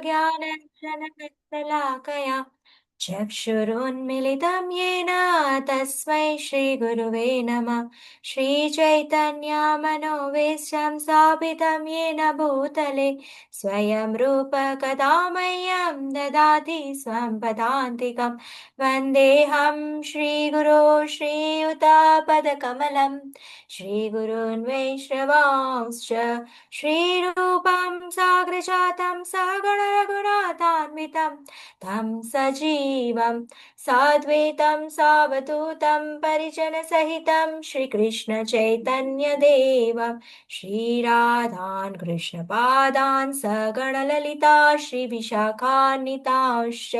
ज्ञानञ्जनशलाकया चक्षुरुन्मिलितं येन तस्मै श्रीगुरुवे नमः। श्रीचैतन्यमनोवेशं स्थापितं येन भूतले स्वयं रूप कदा मह्यं ददाति स्वं पदान्तिकं। वन्देऽहं श्रीगुरो श्रीयुतापदकमलं श्रीगुरून् वैष्णवांश्च श्रीरूपं साग्रजातं सहगणरघुनाथान्वितं तं सजीवं साद्वैतं सावधूतं परिजनसहितं श्रीकृष्णचैतन्यदेवं श्रीराधान् कृष्णपादान् सगणललिता श्रीविशाखान्वितांश्च।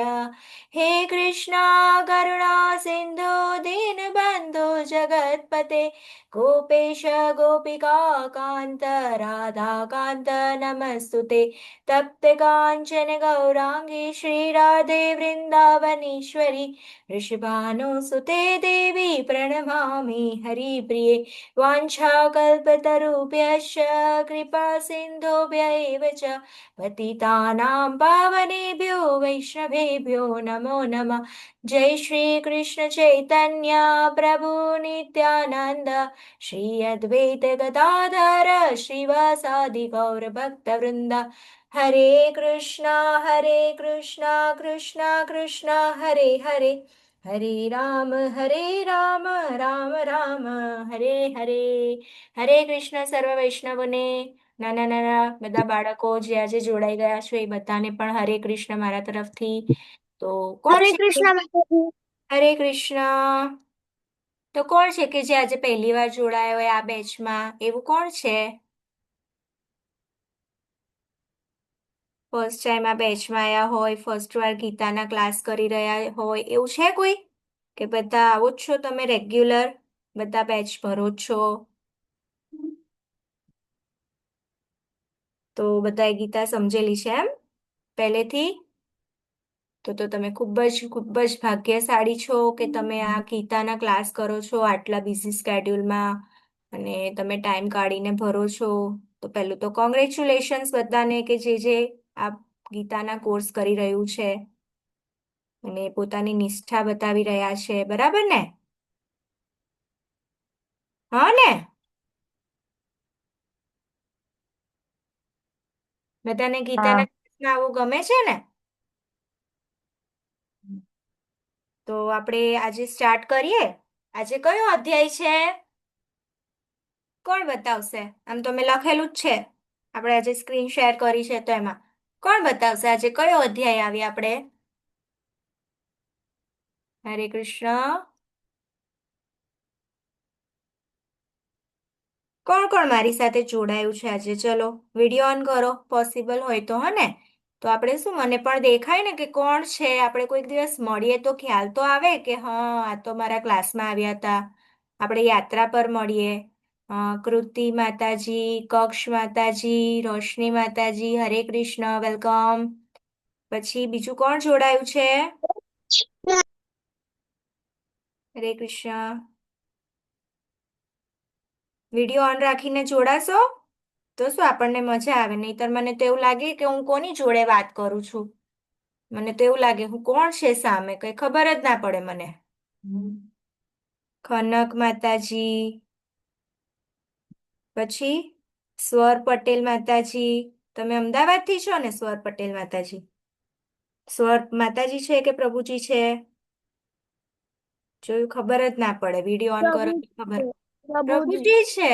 हे कृष्णा करुणा सिन्धु दीनबन्धो जगत्पते गोपेश गोपिका कान्त राधाकान्त नमस्तुते। तप्त काञ्चन गौराङ्गी श्रीराधे वृन्दावनेश्वरी वृषभानुसुते देवी प्रणमामि हरिप्रिये। वाञ्छाकल्पतरुभ्यश्च कृपा सिन्धुभ्य एव च पतितानां पावनेभ्यो वैष्णवेभ्यो नमो नमः। जय श्री कृष्ण चैतन्य प्रभु नित्यानंद श्री अद्वैत गदाधर श्रीवासादि गौर भक्तवृंद। हरे कृष्णा कृष्णा कृष्णा हरे हरे हरे राम राम राम હરે હરે. હરે કૃષ્ણ સર્વ વૈષ્ણવોને, નાના નાના બધા બાળકો જે આજે જોડાઈ ગયા છે એ બધાને પણ હરે કૃષ્ણ મારા તરફથી. તો કોણ હરે છે કૃષ્ણ માતાજી. હરે કૃષ્ણ. તો કોણ છે કે જે આજે પહેલી વાર જોડાયો હોય આ બેચમાં, એવું કોણ છે? ફર્સ્ટ ટાઈમ આ બેચમાં આવ્યા હોય, ફર્સ્ટ વાર ગીતાના ક્લાસ કરી રહ્યા હોય, એવું છે કોઈ? કે બધા આવો જ છો તમે રેગ્યુલર, બધા બેચ ભરો જ છો? તો બધાએ ગીતા સમજેલી છે એમ પહેલેથી? તો તમે ખૂબ જ ભાગ્યશાળી છો કે તમે આ ગીતાના ક્લાસ કરો છો આટલા બિઝી સ્કેડ્યુલમાં, અને તમે ટાઈમ કાઢીને ભરો છો. તો પહેલું તો કોંગ્રેચ્યુલેશન્સ બધાને કે જે આ ગીતાના કોર્સ કરી રહ્યું છે અને પોતાની નિષ્ઠા બતાવી રહ્યા છે, બરાબર ને? હા ને? બધાને હા. ગીતાના ક્લાસમાં આવું ગમે છે ને? તો આપણે આજે સ્ટાર્ટ કરીએ. આજે કયો અધ્યાય છે? કોણ બતાવશે? આમ તો મેં લખેલું જ છે, આપણે આજે સ્ક્રીન શેર કરી છે તો એમાં કોણ બતાવશે આજે કયો અધ્યાય આવી આપણે? હરે કૃષ્ણ. કોણ કોણ મારી સાથે જોડાયું છે આજે? ચલો વિડીયો ઓન કરો પોસિબલ હોય તો, હો ને? તો આપણે શું, મને પણ દેખાય ને કે કોણ છે. આપણે કોઈક દિવસ મળીએ તો ખ્યાલ તો આવે કે હા આ તો મારા ક્લાસમાં આવ્યા હતા. આપણે યાત્રા પર મળીએ. કૃતિ માતાજી, કક્ષ માતાજી, રોશની માતાજી, હરે કૃષ્ણ, વેલકમ. પછી બીજું કોણ જોડાયું છે? હરે કૃષ્ણ. વિડીયો ઓન રાખીને જોડાશો તો શું આપણને મજા આવે, નહીતર મને તો એવું લાગે કે હું કોની જોડે વાત કરું છું. મને તો એવું લાગે હું કોણ છે સામે, કઈ ખબર જ ના પડે મને. કનક માતાજી, પછી સ્વર પટેલ માતાજી. તમે અમદાવાદથી છો ને સ્વર પટેલ માતાજી? સ્વર માતાજી છે કે પ્રભુજી છે? જોયું, ખબર જ ના પડે, વિડીયો ઓન કરો પ્રભુ તો ખબર. પ્રભુજી. પ્રભુજી છે?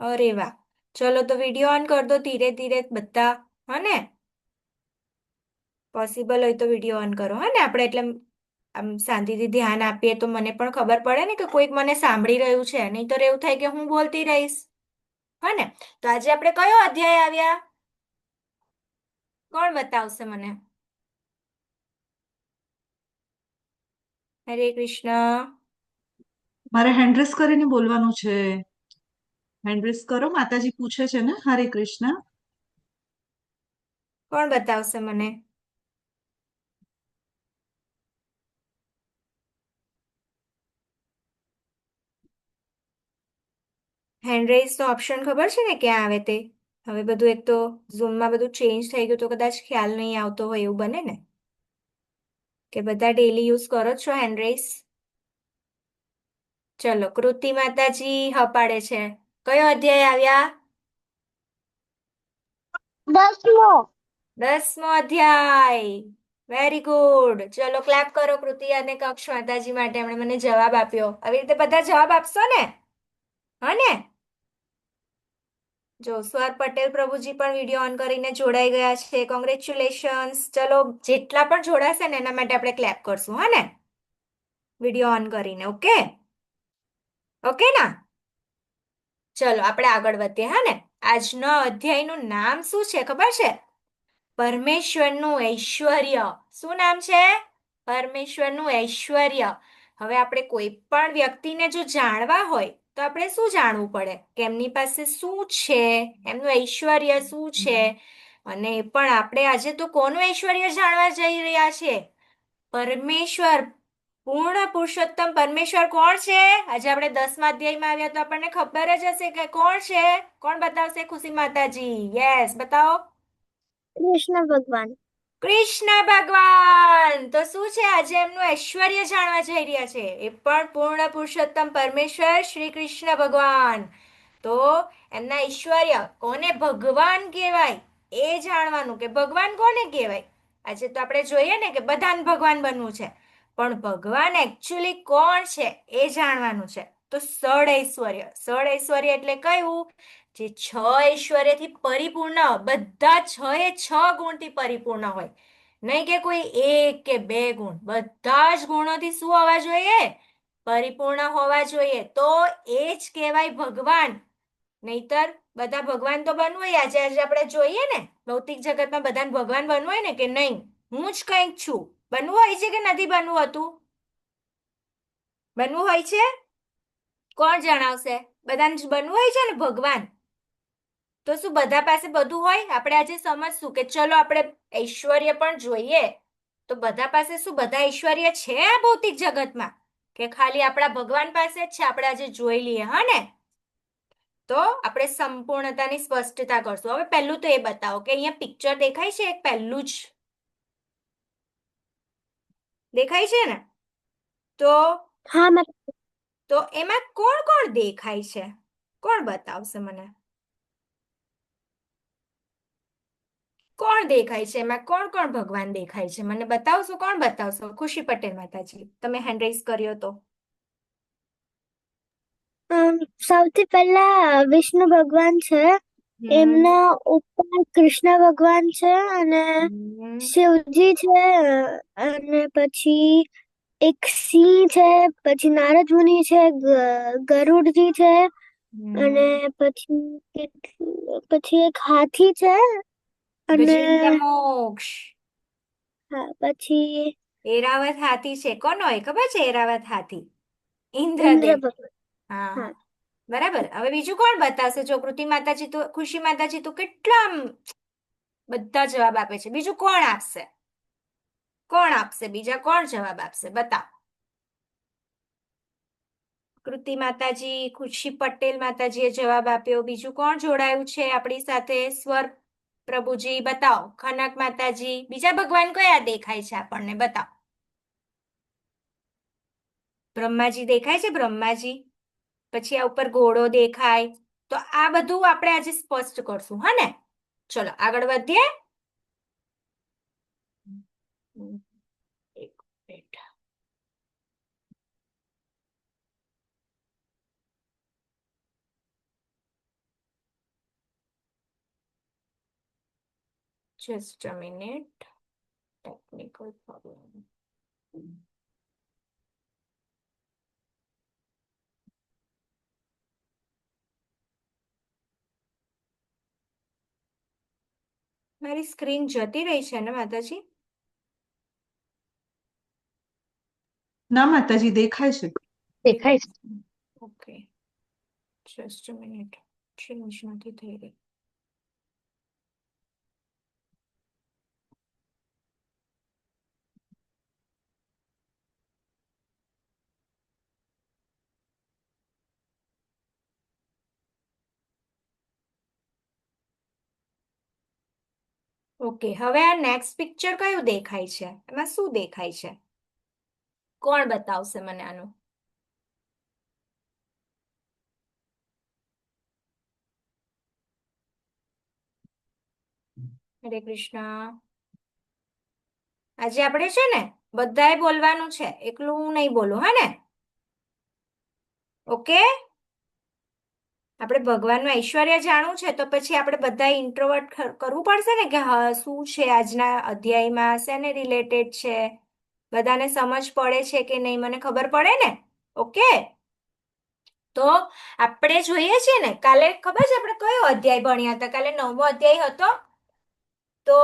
અરે વાહ. ચલો તો વિડીયો ઓન કર દો ધીરે ધીરે બધા, હને? પોસિબલ હોય તો વિડીયો ઓન કરો, હને? આપણે એટલે આમ શાંતિથી ધ્યાન આપીએ તો મને પણ ખબર પડે ને કે કોઈક મને સાંભળી રહ્યું છે, નહીં તો એવું થાય કે હું બોલતી રહીશ, હને? તો આજે આપણે કયો અધ્યાય આવ્યા? કોણ બતાવશે મને? હરે કૃષ્ણ. મારે હેન્ડ્રેસ કરીને બોલવાનું છે. હેન્ડ્રેસ કરો, માતાજી પૂછે છે ને. હરે કૃષ્ણ. કોણ બતાવશે મને? હેન્ડ રેઇઝ નો ઓપ્શન ખબર છે ને ક્યાં આવે તે? હવે બધું એક તો ઝૂમમાં બધું ચેન્જ થઈ ગયું તો કદાચ ખ્યાલ નહીં આવતો હોય એવું બને ને કે બધા ડેલી યુઝ કરો જ છો હેન્ડરેસ. ચલો કૃતિ માતાજી હપાડે છે. કયો અધ્યાય આવ્યા? 10મો. 10મો અધ્યાય. Very good. ચલો ક્લેપ કરો કૃતિ અને કક્ષ માતાજી માટે, એમણે મને જવાબ આપ્યો. આવી રીતે બધા જવાબ આપશો ને? હા ને? જો સ્વર પટેલ પ્રભુજી પણ વિડીયો ઓન કરીને જોડાઈ ગયા છે. કોંગ્રેચ્યુલેશન્સ. ચલો જેટલા પણ જોડાશે ને એના માટે આપણે ક્લેપ કરશું. હા ને? વિડીયો ઓન કરીને. ઓકે ઓકે ના? ચલો આપણે આગળ વધીએ. હા ને? આજનો અધ્યાયનું નામ શું છે ખબર છે? પરમેશ્વરનું ઐશ્વર્ય. શું નામ છે? પરમેશ્વરનું ઐશ્વર્ય. હવે આપણે કોઈ પણ વ્યક્તિને જો જાણવા હોય તો આપણે શું જાણવું પડે કે એમની પાસે શું છે, એમનું ઐશ્વર્ય શું છે. અને એ પણ આપણે આજે તો કોનું ઐશ્વર્ય જાણવા જઈ રહ્યા છે? પરમેશ્વર. પૂર્ણ પુરુષોત્તમ પરમેશ્વર કોણ છે? આજે આપણે 10મા અધ્યાયમાં આવ્યા તો આપણને ખબર જ હશે કે કોણ છે. કોણ બતાવશે? ખુશી માતાજી. યસ, બતાવો. કૃષ્ણ ભગવાન. કૃષ્ણ ભગવાન. તો શું છે? આજે એમનું ઐશ્વર્ય જાણવા જઈ રહ્યા છે. એ પણ પૂર્ણ પુરુષોત્તમ પરમેશ્વર શ્રી કૃષ્ણ ભગવાન. તો એમના ઐશ્વર્ય કોને ભગવાન કહેવાય એ જાણવાનું કે ભગવાન કોને કહેવાય. આજે તો આપણે જોઈએ ને કે બધાને ભગવાન બનવું છે, પણ ભગવાન એકચ્યુઅલી કોણ છે એ જાણવાનું છે. તો સડ ઐશ્વર્ય એટલે કયું? જે 6 ઐશ્વર્યથી પરિપૂર્ણ, બધા 6 એ 6 ગુણથી પરિપૂર્ણ હોય. નહીં કે કોઈ એક કે બે ગુણ, બધા જ ગુણોથી શું હોવા જોઈએ? પરિપૂર્ણ હોવા જોઈએ. તો એ જ કહેવાય ભગવાન. નહીતર બધા ભગવાન તો બનવું હોય, આજે આજે આપણે જોઈએ ને ભૌતિક જગતમાં બધાને ભગવાન બનવું હોય ને કે નહીં હું જ કંઈક છું, બનવું હોય છે કે નથી બનવું હતું? બનવું હોય છે? કોણ જણાવશે? બધાને જ બનવું હોય છે ને ભગવાન. તો શું બધા પાસે બધું હોય? આપણે આજે સમજશું કે ચલો આપણે ઐશ્વર્ય પણ જોઈએ. તો બધા પાસે શું બધા ઐશ્વર્ય છે આ ભૌતિક જગતમાં, કે ખાલી આપણા ભગવાન પાસે જ છે? આપણે આજે જોઈ લઈએ. હા ને? તો આપણે સંપૂર્ણતાની સ્પષ્ટતા કરશું. હવે પહેલું તો એ બતાવો કે અહીંયા પિક્ચર દેખાય છે એક પહેલું જ દેખાય છે ને? તો હા મેમ. તો એમાં કોણ કોણ દેખાય છે? કોણ બતાવશે મને? કોણ દેખાય છે એમાં? કોણ કોણ ભગવાન દેખાય છે? મને બતાવશો? કોણ બતાવશો? ખુશી પટેલ માતાજી, તમે હેન્ડ રેઇઝ કર્યો તો. સૌથી પહેલા વિષ્ણુ ભગવાન છે. હમ એમના ઉપર કૃષ્ણ ભગવાન છે અને હમ શિવજી છે. અને પછી એક સિંહ છે, પછી નારદ મુનિ છે, ગરુડજી છે અને હમ પછી એક હાથી છે અને ગજેન્દ્ર મોક્ષ. હા, પછી એરાવત હાથી છે. કોનો હોય ખબર છે એરાવત હાથી? ઇન્દ્ર ઇન્દ્રદેવ. ભગવાન. હા હા. હા, બરાબર. હવે બીજું કોણ બતાવશે? જો કૃતિ માતાજી તો ખુશી માતાજી તો કેટલા આમ બધા જવાબ આપે છે. બીજું કોણ આપશે? કોણ આપશે? બીજા કોણ જવાબ આપશે? બતાવો. કૃતિ માતાજી, ખુશી પટેલ માતાજીએ જવાબ આપ્યો. બીજું કોણ જોડાયું છે આપણી સાથે? સ્વર પ્રભુજી બતાવો. ખનક માતાજી. બીજા ભગવાન કયા દેખાય છે આપણને? બતાવો. બ્રહ્માજી દેખાય છે? બ્રહ્માજી. પછી આ ઉપર ઘોડો દેખાય. તો આ બધું આપણે આજે સ્પષ્ટ કરશું. હા ને? ચલો આગળ વધીએ. એક minute. Just a minute. Technical problem. મારી સ્ક્રીન જતી રહી છે ને માતાજી? ના માતાજી, દેખાય છે. દેખાય છે. Okay, just a minute. Change નથી થઈ રહી. ઓકે, હવે આ નેક્સ્ટ પિક્ચર કયું દેખાય છે? એમાં શું દેખાય છે? કોણ બતાવશે મને આનું? હરે કૃષ્ણ. આજે આપણે છે ને બધાએ બોલવાનું છે, એકલું હું નહીં બોલું, હા ને? ઓકે, આપણે ભગવાનનું ઐશ્વર્ય જાણવું છે તો પછી આપણે બધા ઇન્ટ્રોવર્ટ કરવું પડશે ને કે હા શું છે આજના અધ્યાયમાં, શેને રિલેટેડ છે, બધાને સમજ પડે છે કે નહીં, મને ખબર પડે ને. ઓકે, તો આપણે જોઈએ છીએ ને, કાલે ખબર છે આપણે કયો અધ્યાય ભણ્યા હતા? કાલે 9મો અધ્યાય હતો. તો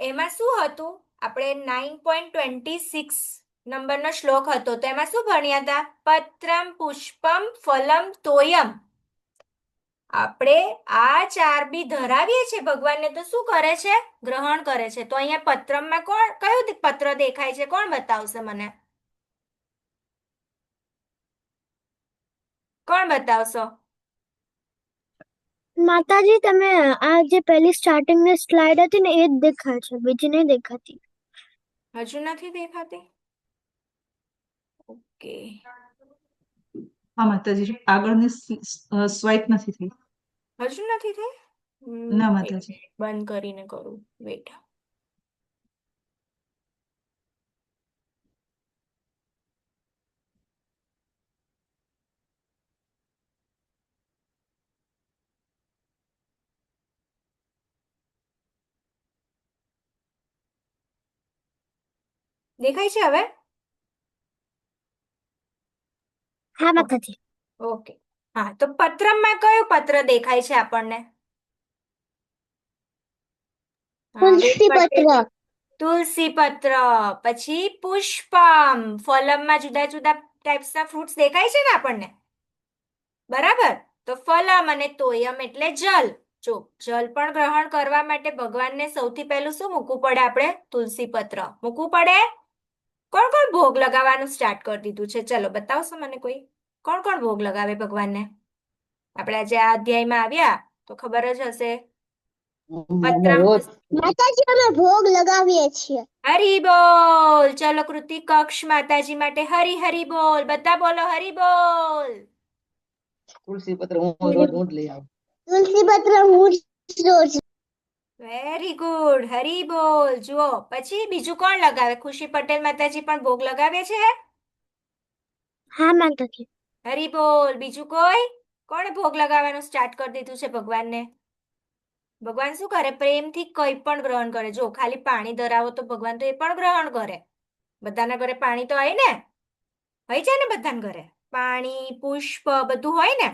એમાં શું હતું? આપણે 9.26 નંબરનો શ્લોક હતો, તો એમાં શું ભણ્યા હતા? પત્રમ પુષ્પમ ફલમ તોયમ. આપણે આ 4 બી ધરાવીએ છીએ ભગવાનને, તો શું કરે છે? ગ્રહણ કરે છે. તો અહીંયા પત્રમમાં કયું પત્ર દેખાય છે? કોણ બતાવશે મને? કોણ બતાવશો? માતાજી, તમે આ જે પહેલી સ્ટાર્ટિંગની સ્લાઇડ હતી ને એ જ દેખાય છે, બીજી નહીં દેખાતી. હજુ નથી દેખાતી? ઓકે, હા માતાજી, આગળની સ્વાઈપ નથી થઈ. હજુ નથી થઈ? ના એક માતાજી. મિનિટ બંધ કરીને કરું, વેટ. દેખાય છે હવે? હા માતાજી. ઓકે, હા, તો પત્રમમાં કયું પત્ર દેખાય છે આપણને? હા, બેન તુલસી પટેલ. પત્ર. તુલસી પત્ર. પછી પુષ્પમ. ફલમમાં જુદા જુદા ટાઈપ્સના ફ્રૂટ્સ દેખાય છે ને આપણને, બરાબર? તો ફલમ અને તોયમ એટલે જલ. જો જલ પણ ગ્રહણ કરવા માટે ભગવાનને સૌથી પહેલું શું મૂકવું પડે? આપણે તુલસી પત્ર મૂકવું પડે. કોણ કોણ ભોગ લગાવવાનું સ્ટાર્ટ કરી દીધું છે? ચલો બતાવશો મને કોઈ? કોણ કોણ ભોગ લગાવે ભગવાનને? આપણે આજે આ અધ્યાયમાં આવ્યા તો ખબર જ હશે. પત્રમ માતાજી, અમે ભોગ લગાવીએ છીએ. હરી બોલ. ચલો કૃતિ કક્ષ માતાજી માટે હરી હરી બોલ. બધા બોલો હરી બોલ. તુલસી પત્ર હું રોજ હું જ લઈ આવું. તુલસી પત્ર હું જ રોજ. વેરી ગુડ, હરી બોલ. જુઓ, પછી બીજું કોણ લગાવે? ખુશી પટેલ માતાજી પણ ભોગ લગાવે છે. હા માતાજી. હરી બોલ. બીજું કોઈ? કોણે ભોગ લગાવવાનું સ્ટાર્ટ કરી દીધું છે ભગવાનને? ભગવાન શું કરે? પ્રેમથી કંઈ પણ ગ્રહણ કરે. જો ખાલી પાણી ધરાવો તો ભગવાન તો એ પણ ગ્રહણ કરે. બધાના ઘરે પાણી તો હોય ને, હોય છે ને બધાના ઘરે? પાણી, પુષ્પ બધું હોય ને.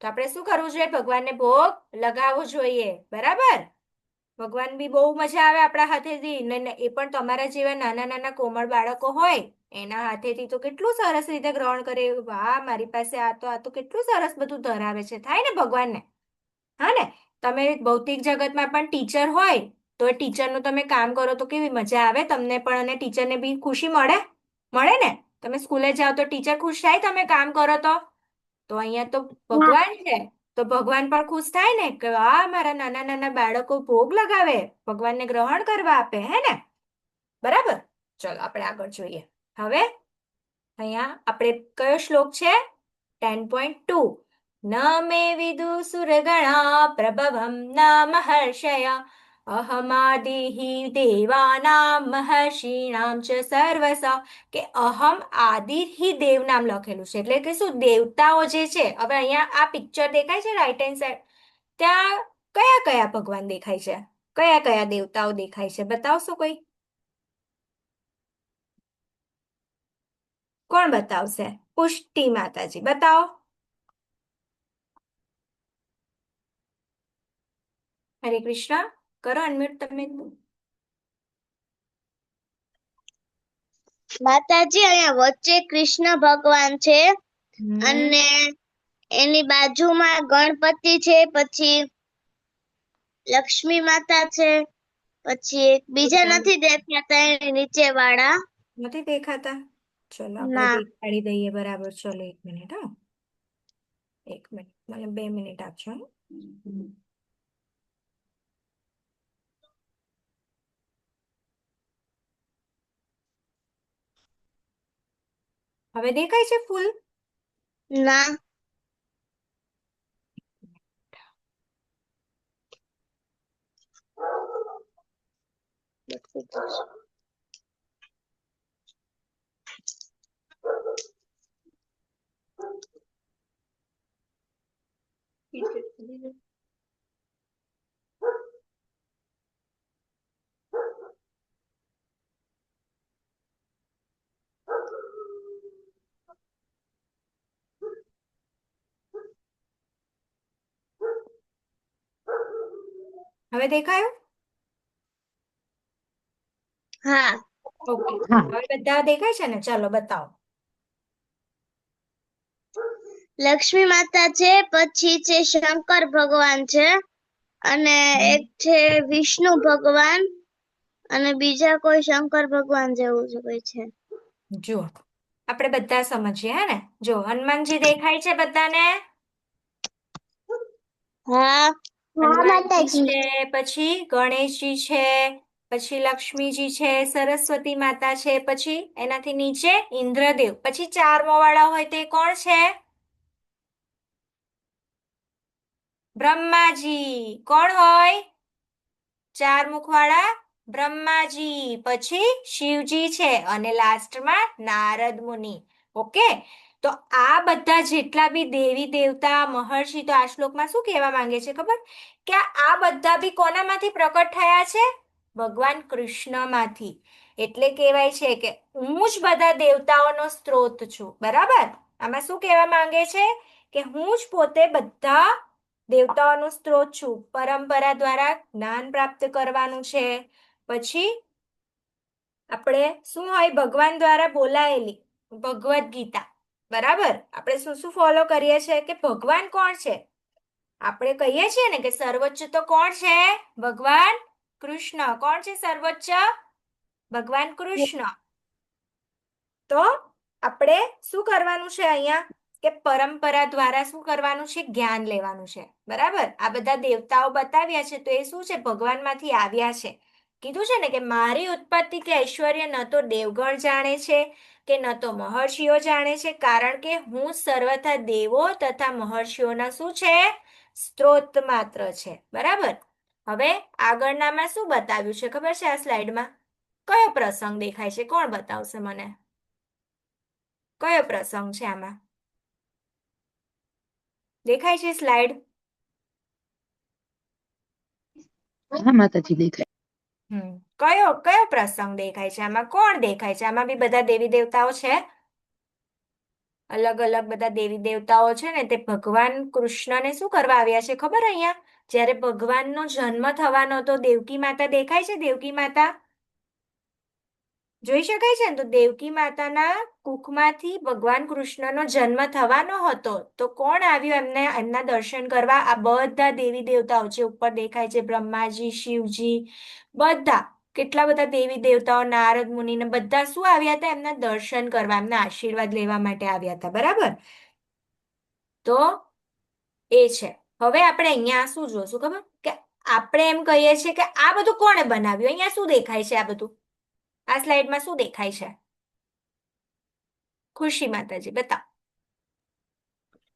તો આપણે શું કરવું જોઈએ? ભગવાનને ભોગ લગાવવો જોઈએ, બરાબર? ભગવાન બી બહુ મજા આવે આપણા હાથેથી, ને એ પણ તમારા જેવા નાના નાના કોમળ બાળકો હોય એના હાથેથી તો કેટલું સરસ રીતે ગ્રહણ કરે. વાહ, મારી પાસે આ તો કેટલું સરસ બધું ધરાવે છે, થાય ને ભગવાનને? હા ને? તમે ભૌતિક જગતમાં પણ ટીચર હોય તો એ ટીચરનું તમે કામ કરો તો કેવી મજા આવે તમને પણ, અને ટીચરને બી ખુશી મળે. મળે ને? તમે સ્કૂલે જાઓ તો ટીચર ખુશ થાય તમે કામ કરો તો અહીંયા તો હા. ભગવાન છે તો ભગવાન પણ ખુશ થાય ને કે આ મારા નાના નાના બાળકો ભોગ લગાવે, ભગવાનને ગ્રહણ કરવા આપે, હે ને? બરાબર? ચલો આપણે આગળ જોઈએ. હવે અહીંયા આપણે કયો શ્લોક છે? 10.2. ન મે વિદુસુરગણા પ્રભવમ ન મહર્ષય અહમાદિહિ દેવાનામ મહર્ષિણામ ચ સર્વસ. કે અહમ આદિ દેવ નામ લખેલું છે, એટલે કે શું? દેવતાઓ જે છે. હવે અહીંયા આ પિક્ચર દેખાય છે રાઈટ હેન્ડ સાઈડ, ત્યાં કયા કયા ભગવાન દેખાય છે? કયા કયા દેવતાઓ દેખાય છે? બતાવશો કોઈ? કોણ બતાવશે? પુષ્ટિ માતાજી બતાવો. હરે કૃષ્ણ. કરો અનમ્યુટ તમે. માતાજી, અહીંયા વચ્ચે કૃષ્ણ ભગવાન છે હમ અને એની બાજુમાં ગણપતિ છે, પછી લક્ષ્મી માતા છે, પછી એક બીજા નથી દેખાતા એની નીચે વાળા. નથી દેખાતા? ચલો આપણે ના. દેખાડી દઈએ, બરાબર? ચલો એક મિનિટ, હા, એક મિનિટ, મને 2 મિનિટ આપજો. હવે દેખાય છે ફૂલ? ના. હવે દેખાયું? હા. ઓકે. હા હવે બધા દેખાય છે ને? ચાલો બતાવો. લક્ષ્મી માતા છે, પછી છે શંકર ભગવાન છે, અને એક છે વિષ્ણુ ભગવાન, અને બીજા કોઈ શંકર ભગવાન જેવું જ કોઈ છે. જુઓ આપણે બધા સમજીએ હે ને? જો હનુમાનજી દેખાય છે બધાને? હા. હનુમાનજી છે, પછી ગણેશજી છે, પછી લક્ષ્મીજી છે, સરસ્વતી માતા છે, પછી એનાથી નીચે ઇન્દ્રદેવ, પછી ચારમો વાળા હોય તે કોણ છે? બ્રહ્માજી. કોણ હોય? ચાર મુખવાળા બ્રહ્માજી, પછી શિવજી છે, અને લાસ્ટમાં નારદ મુનિ. ઓકે, તો આ બધા જેટલા બી દેવી દેવતા મહર્ષિ, તો આ શ્લોકમાં શું કહેવા માંગે છે ખબર? કે આ બધા બી કોનામાંથી પ્રકટ થયા છે? ભગવાન કૃષ્ણમાંથી. એટલે કહેવાય છે કે હું જ બધા દેવતાઓનો સ્ત્રોત છું. બરાબર? આમાં શું કહેવા માંગે છે? કે હું જ પોતે બધા દેવતાઓનો સ્ત્રોત છું. પરંપરા દ્વારા જ્ઞાન પ્રાપ્ત કરવાનું છે. પછી આપણે શું હોય? ભગવાન દ્વારા બોલાયેલી ભગવદ્ ગીતા. બરાબર? આપણે શું શું ફોલો કરીએ છીએ? કે ભગવાન કોણ છે? આપણે કહીએ છીએ ને કે સર્વોચ્ચ તો કોણ છે? ભગવાન કૃષ્ણ. કોણ છે સર્વોચ્ચ? ભગવાન કૃષ્ણ. તો આપણે શું કરવાનું છે અહીંયા? કે પરંપરા દ્વારા શું કરવાનું છે? જ્ઞાન લેવાનું છે. બરાબર? આ બધા દેવતાઓ બતાવ્યા છે તો એ શું છે? ભગવાનમાંથી આવ્યા છે. કીધું છે ને કે મારી ઉત્પત્તિ કે ઐશ્વર્ય ન તો દેવગણ જાણે છે કે ન તો મહર્ષિઓ જાણે છે, કારણ કે હું સર્વથા દેવો તથા મહર્ષિઓના શું છે? સ્ત્રોત માત્ર છે. બરાબર? હવે આગળનામાં શું બતાવ્યું છે ખબર છે? આ સ્લાઇડમાં કયો પ્રસંગ દેખાય છે? કોણ બતાવશે મને? કયો પ્રસંગ છે આમાં? દેખાય છે સ્લાઇડ? હા માતાજી દેખાય. કયો કયો પ્રસંગ દેખાય છે આમાં? કોણ દેખાય છે આમાં? બી બધા દેવી દેવતાઓ છે, અલગ અલગ બધા દેવી દેવતાઓ છે ને તે ભગવાન કૃષ્ણને શું કરવા આવ્યા છે ખબર? અહીંયા જ્યારે ભગવાનનો જન્મ થવાનો તો દેવકી માતા દેખાય છે. દેવકી માતા જોઈ શકાય છે ને? તો દેવકી માતાના કુખમાંથી ભગવાન કૃષ્ણનો જન્મ થવાનો હતો. તો કોણ આવ્યું એમને એમના દર્શન કરવા? આ બધા દેવી દેવતાઓ છે. ઉપર દેખાય છે બ્રહ્માજી, શિવજી, બધા કેટલા બધા દેવી દેવતાઓ, નારદ મુનિ ને બધા શું આવ્યા હતા? એમના દર્શન કરવા, એમના આશીર્વાદ લેવા માટે આવ્યા હતા. બરાબર? તો એ છે. હવે આપણે અહીંયા શું જોશું ખબર? કે આપણે એમ કહીએ છીએ કે આ બધું કોણે બનાવ્યું? અહીંયા શું દેખાય છે? આ બધું આ સ્લાઇડમાં શું દેખાય છે? ખુશી માતાજી બતાવો.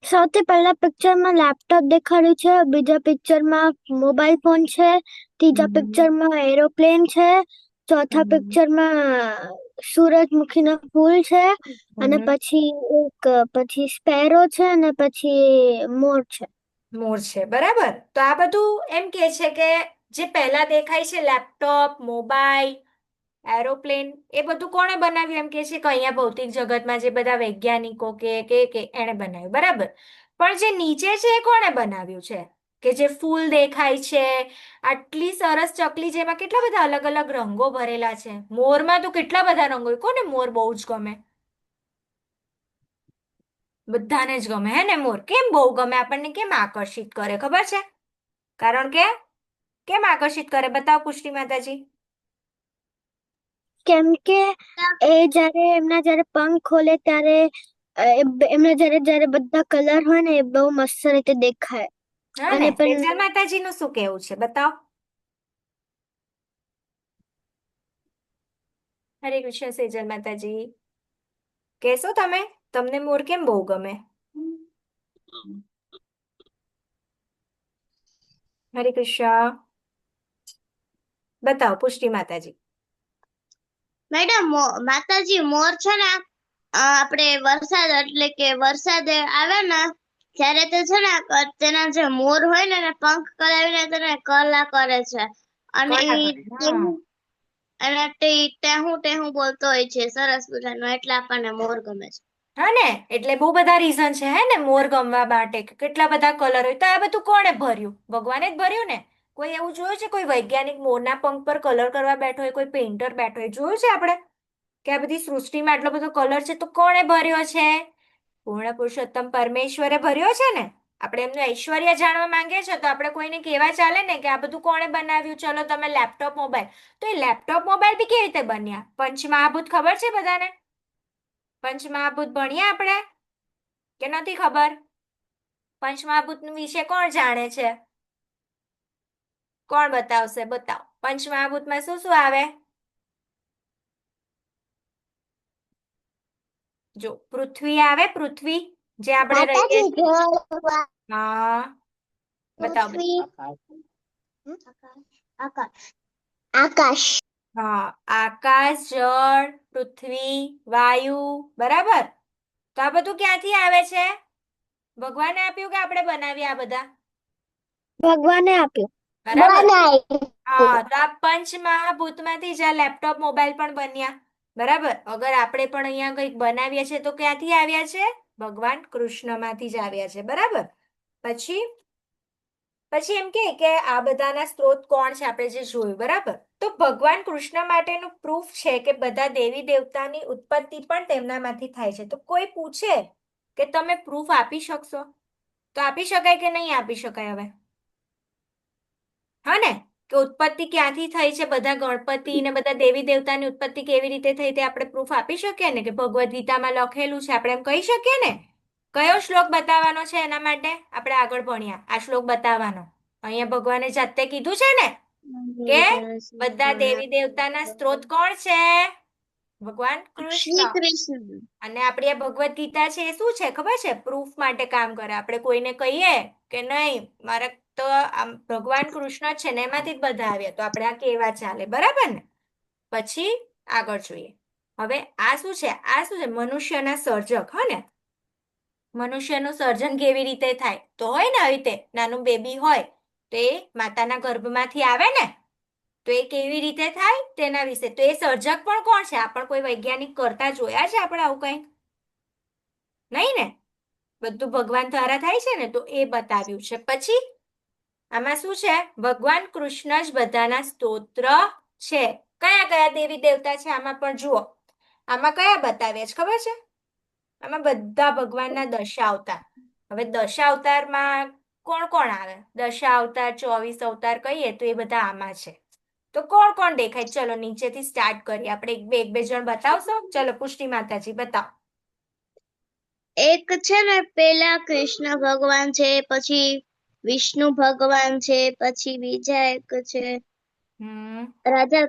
સૌથી પહેલા પિક્ચરમાં લેપટોપ દેખાડ્યું છે, બીજા પિક્ચરમાં મોબાઈલ ફોન છે, ત્રીજા પિક્ચરમાં એરોપ્લેન છે, ચોથા પિક્ચરમાં સૂરજમુખીના ફૂલ છે, અને પછી સ્પેરો છે, અને પછી મોર છે. મોર છે. બરાબર? તો આ બધું એમ કે છે કે જે પહેલા દેખાય છે લેપટોપ, મોબાઈલ, એરોપ્લેન, એ બધું કોણે બનાવ્યું? એમ કે છે કે અહીંયા ભૌતિક જગતમાં જે બધા વૈજ્ઞાનિકો કે એણે બનાવ્યું. બરાબર? પણ જે નીચે છે એ કોણે બનાવ્યું છે? કે જે ફૂલ દેખાય છે, આટલી સરસ ચકલી જેમાં કેટલા બધા અલગ અલગ રંગો ભરેલા છે. મોરમાં તો કેટલા બધા રંગો હોય. કોને મોર બહુ જ ગમે? બધાને જ ગમે હે ને મોર? કેમ બહુ ગમે? આપણને કેમ આકર્ષિત કરે ખબર છે? કારણ કે કેમ આકર્ષિત કરે? બતાવો પુષ્ટિ માતાજી. કેમ કે એમના જ્યારે પંખ ખોલે ત્યારે એમના જ્યારે બધા કલર હોય ને એ બહુ મસ્ત રીતે દેખાય. હા ને, અને પણ સેજલ માતાજીનું શું કહેવું છે? બતાવો. હરે કૃષ્ણ સેજલ માતાજી. કહેશો તમે? તમને મોર કેમ બહુ ગમે? હરે કૃષ્ણ. બતાવો પુષ્ટિ માતાજી. મેડમ માતાજી મોર છે ને આપણે વરસાદ એટલે કે વરસાદ આવે ને ત્યારે તે છે ને તેના જે મોર હોય ને એને પંખ કરાવીને તેને કલા કરે છે અને કળા ઈ કરે. હા. ટેહું અને તે ટેહું ટેહું બોલતો હોય છે સરસ મજાનો એટલે આપણને મોર ગમે છે. હા ને, એટલે બહુ બધા રીઝન છે હે ને મોર ગમવા માટે. કેટલા બધા કલર હોય. તો આ બધું કોણે ભર્યું? ભગવાને જ ભર્યું ને. કોઈ એવું જોયું છે કોઈ વૈજ્ઞાનિક મોરના પંખ પર કલર કરવા બેઠો હોય, કોઈ પેઇન્ટર બેઠો હોય, જોયું છે આપણે કે આ બધી સૃષ્ટિમાં આટલો બધો કલર છે? તો કોણે ભર્યો છે? પૂર્ણ પુરુષોત્તમ પરમેશ્વરે ભર્યો છે ને. આપણે એમનું ઐશ્વર્ય જાણવા માંગીએ છીએ તો આપણે કોઈને કહેવા ચાલે ને કે આ બધું કોણે બનાવ્યું? ચલો તમે લેપટોપ મોબાઈલ. તો એ લેપટોપ મોબાઈલ બી કેવી રીતે બન્યા? પંચમહાભૂત ખબર છે બધાને? પંચમહાભૂત ભણ્યા આપણે કે નથી ખબર? પંચમહાભૂત વિશે કોણ જાણે છે? કોણ બતાવશે? બતાવો. પંચમહાભૂતમાં શું શું આવે? જો પૃથ્વી આવે, પૃથ્વી જે આપણે રહીએ માતાજી છીએ. જળ હા, બતાવો. પૃથ્વી આકાશ. આકાશ આકાશ હા, આકાશ, જળ, પૃથ્વી, વાયુ, બરાબર. તો આ બધું ક્યાંથી આવે છે? ભગવાને આપ્યું કે આપણે બનાવ્યા આ બધા? ભગવાને આપ્યું. બરાબર. બનાય હા, તો આ પંચમહાભૂતમાંથી જ આ લેપટોપ મોબાઈલ પણ બન્યા. બરાબર. અગર આપણે પણ અહીંયા કંઈક બનાવીએ છીએ તો ક્યાંથી આવ્યા છે? ભગવાન કૃષ્ણમાંથી જ આવ્યા છે. બરાબર. પછી પછી એમ કે આ બધાના સ્ત્રોત કોણ છે આપણે જે જોયું. બરાબર. તો ભગવાન કૃષ્ણ માટેનું પ્રૂફ છે કે બધા દેવી દેવતાની ઉત્પત્તિ પણ તેમનામાંથી થાય છે. તો કોઈ પૂછે કે તમે પ્રૂફ આપી શકશો? તો આપી શકાય કે નહીં આપી શકાય હવે? હા ને, કે ઉત્પત્તિ ક્યાંથી થઈ છે? બધા ગણપતિ ને બધા દેવી દેવતાની ઉત્પત્તિ કેવી રીતે થઈ તે આપણે પ્રૂફ આપી શકીએ ને, કે ભગવદ્ ગીતામાં લખેલું છે આપણે એમ કહી શકીએ ને. કયો શ્લોક બતાવવાનો છે એના માટે? આપણે આગળ ભણ્યા આ શ્લોક બતાવવાનો. અહીંયા ભગવાને જાતે કીધું છે ને કે બધા દેવી દેવતાના સ્ત્રોત કોણ છે? ભગવાન શ્રી કૃષ્ણ. કૃષ્ણ અને આપણી આ ભગવદ્ ગીતા છે એ શું છે ખબર છે? પ્રૂફ માટે કામ કરે. આપણે કોઈને કહીએ કે નહીં મારે તો આમ ભગવાન કૃષ્ણ છે ને એમાંથી જ બધા આવ્યા, તો આપણે આ કેવા ચાલે. બરાબર ને. પછી આગળ જોઈએ. હવે આ શું છે? આ શું છે? મનુષ્યના સર્જક. હા ને, મનુષ્યનું સર્જન કેવી રીતે થાય? તો હોય ને આવી રીતે નાનું બેબી હોય તો એ માતાના ગર્ભમાંથી આવે ને, તો એ કેવી રીતે થાય તેના વિશે. તો એ સર્જક પણ કોણ છે? આ પણ કોઈ વૈજ્ઞાનિક કરતા જોયા છે આપણે આવું કંઈ? નહીં ને. બધું ભગવાન દ્વારા થાય છે ને, તો એ બતાવ્યું છે. પછી આમાં શું છે? ભગવાન કૃષ્ણ જ બધાના સ્તોત્ર છે. કયા કયા દેવી દેવતા છે આમાં પણ જુઓ. આમાં કયા બતાવ્યા છે ખબર છે? આમાં બધા ભગવાનના દશાવતાર. હવે દશાવતારમાં કોણ કોણ આવે? દશાવતાર 24 અવતાર કહીએ તો એ બધા આમાં છે. તો કોણ કોણ દેખાય? ચલો નીચેથી સ્ટાર્ટ કરીએ. આપણે એક બે જણ બતાવશો? ચલો પુષ્ટિ માતાજી બતાવો. એક છે ને પેલા કૃષ્ણ ભગવાન છે, પછી વિષ્ણુ ભગવાન છે, પછી બીજા એક છે રાધા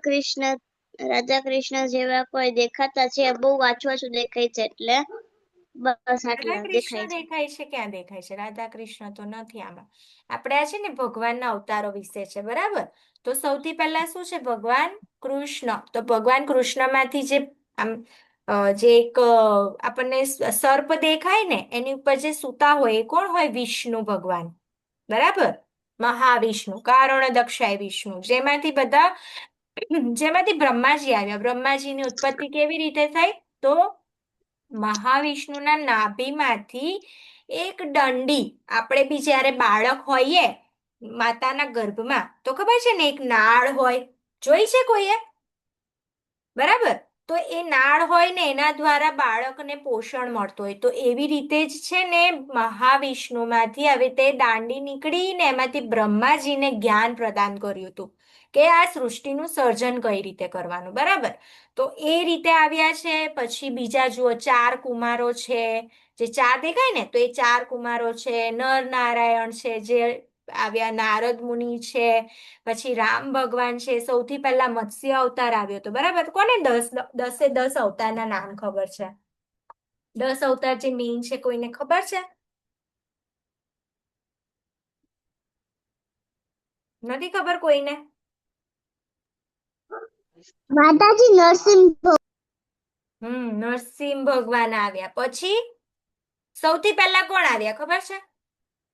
કૃષ્ણ જેવા કોઈ દેખાતા છે. બહુ વાંચું દેખાય છે એટલે બસ રાધા આટલા દેખાય કૃષ્ણ છે. દેખાય છે? ક્યાં દેખાય છે? રાધા કૃષ્ણ તો નથી આમાં. આપણે આ છે ને ભગવાનના અવતારો વિશે છે. બરાબર. તો સૌથી પહેલા શું છે? ભગવાન કૃષ્ણ. તો ભગવાન કૃષ્ણમાંથી જે આમ જે એક આપણને સર્પ દેખાય ને એની ઉપર જે સૂતા હોય એ કોણ હોય? વિષ્ણુ ભગવાન. બરાબર. મહાવિષ્ણુ, કારણ દક્ષાય વિષ્ણુ, જેમાંથી બ્રહ્માજી આવ્યા. બ્રહ્માજીની ઉત્પત્તિ કેવી રીતે થઈ? તો મહાવિષ્ણુના નાભીમાંથી એક દંડી, આપણે બી જ્યારે બાળક હોઈએ માતાના ગર્ભમાં તો ખબર છે ને એક નાળ હોય, જોઈ છે કોઈએ? બરાબર. તો એ નાળ હોય ને એના દ્વારા બાળકને પોષણ મળતું હોય. તો એવી રીતે જ છે ને મહાવિષ્ણુમાંથી આવી રીતે દાંડી નીકળી ને એમાંથી બ્રહ્માજીને જ્ઞાન પ્રદાન કર્યું હતું કે આ સૃષ્ટિનું સર્જન કઈ રીતે કરવાનું. બરાબર. તો એ રીતે આવ્યા છે. પછી બીજા જુઓ 4 કુમારો છે. જે 4 દેખાય ને તો એ 4 કુમારો છે. નર નારાયણ છે જે આવ્યા, નારદ મુનિ છે, પછી રામ ભગવાન છે. સૌથી પહેલા મત્સ્ય અવતાર આવ્યો હતો. બરાબર. કોને 10 અવતારના નામ ખબર છે? 10 અવતાર જે મેઇન છે કોઈને ખબર છે? નથી ખબર કોઈને? માતાજી નરસિંહ નરસિંહ ભગવાન આવ્યા. પછી સૌથી પહેલા કોણ આવ્યા ખબર છે?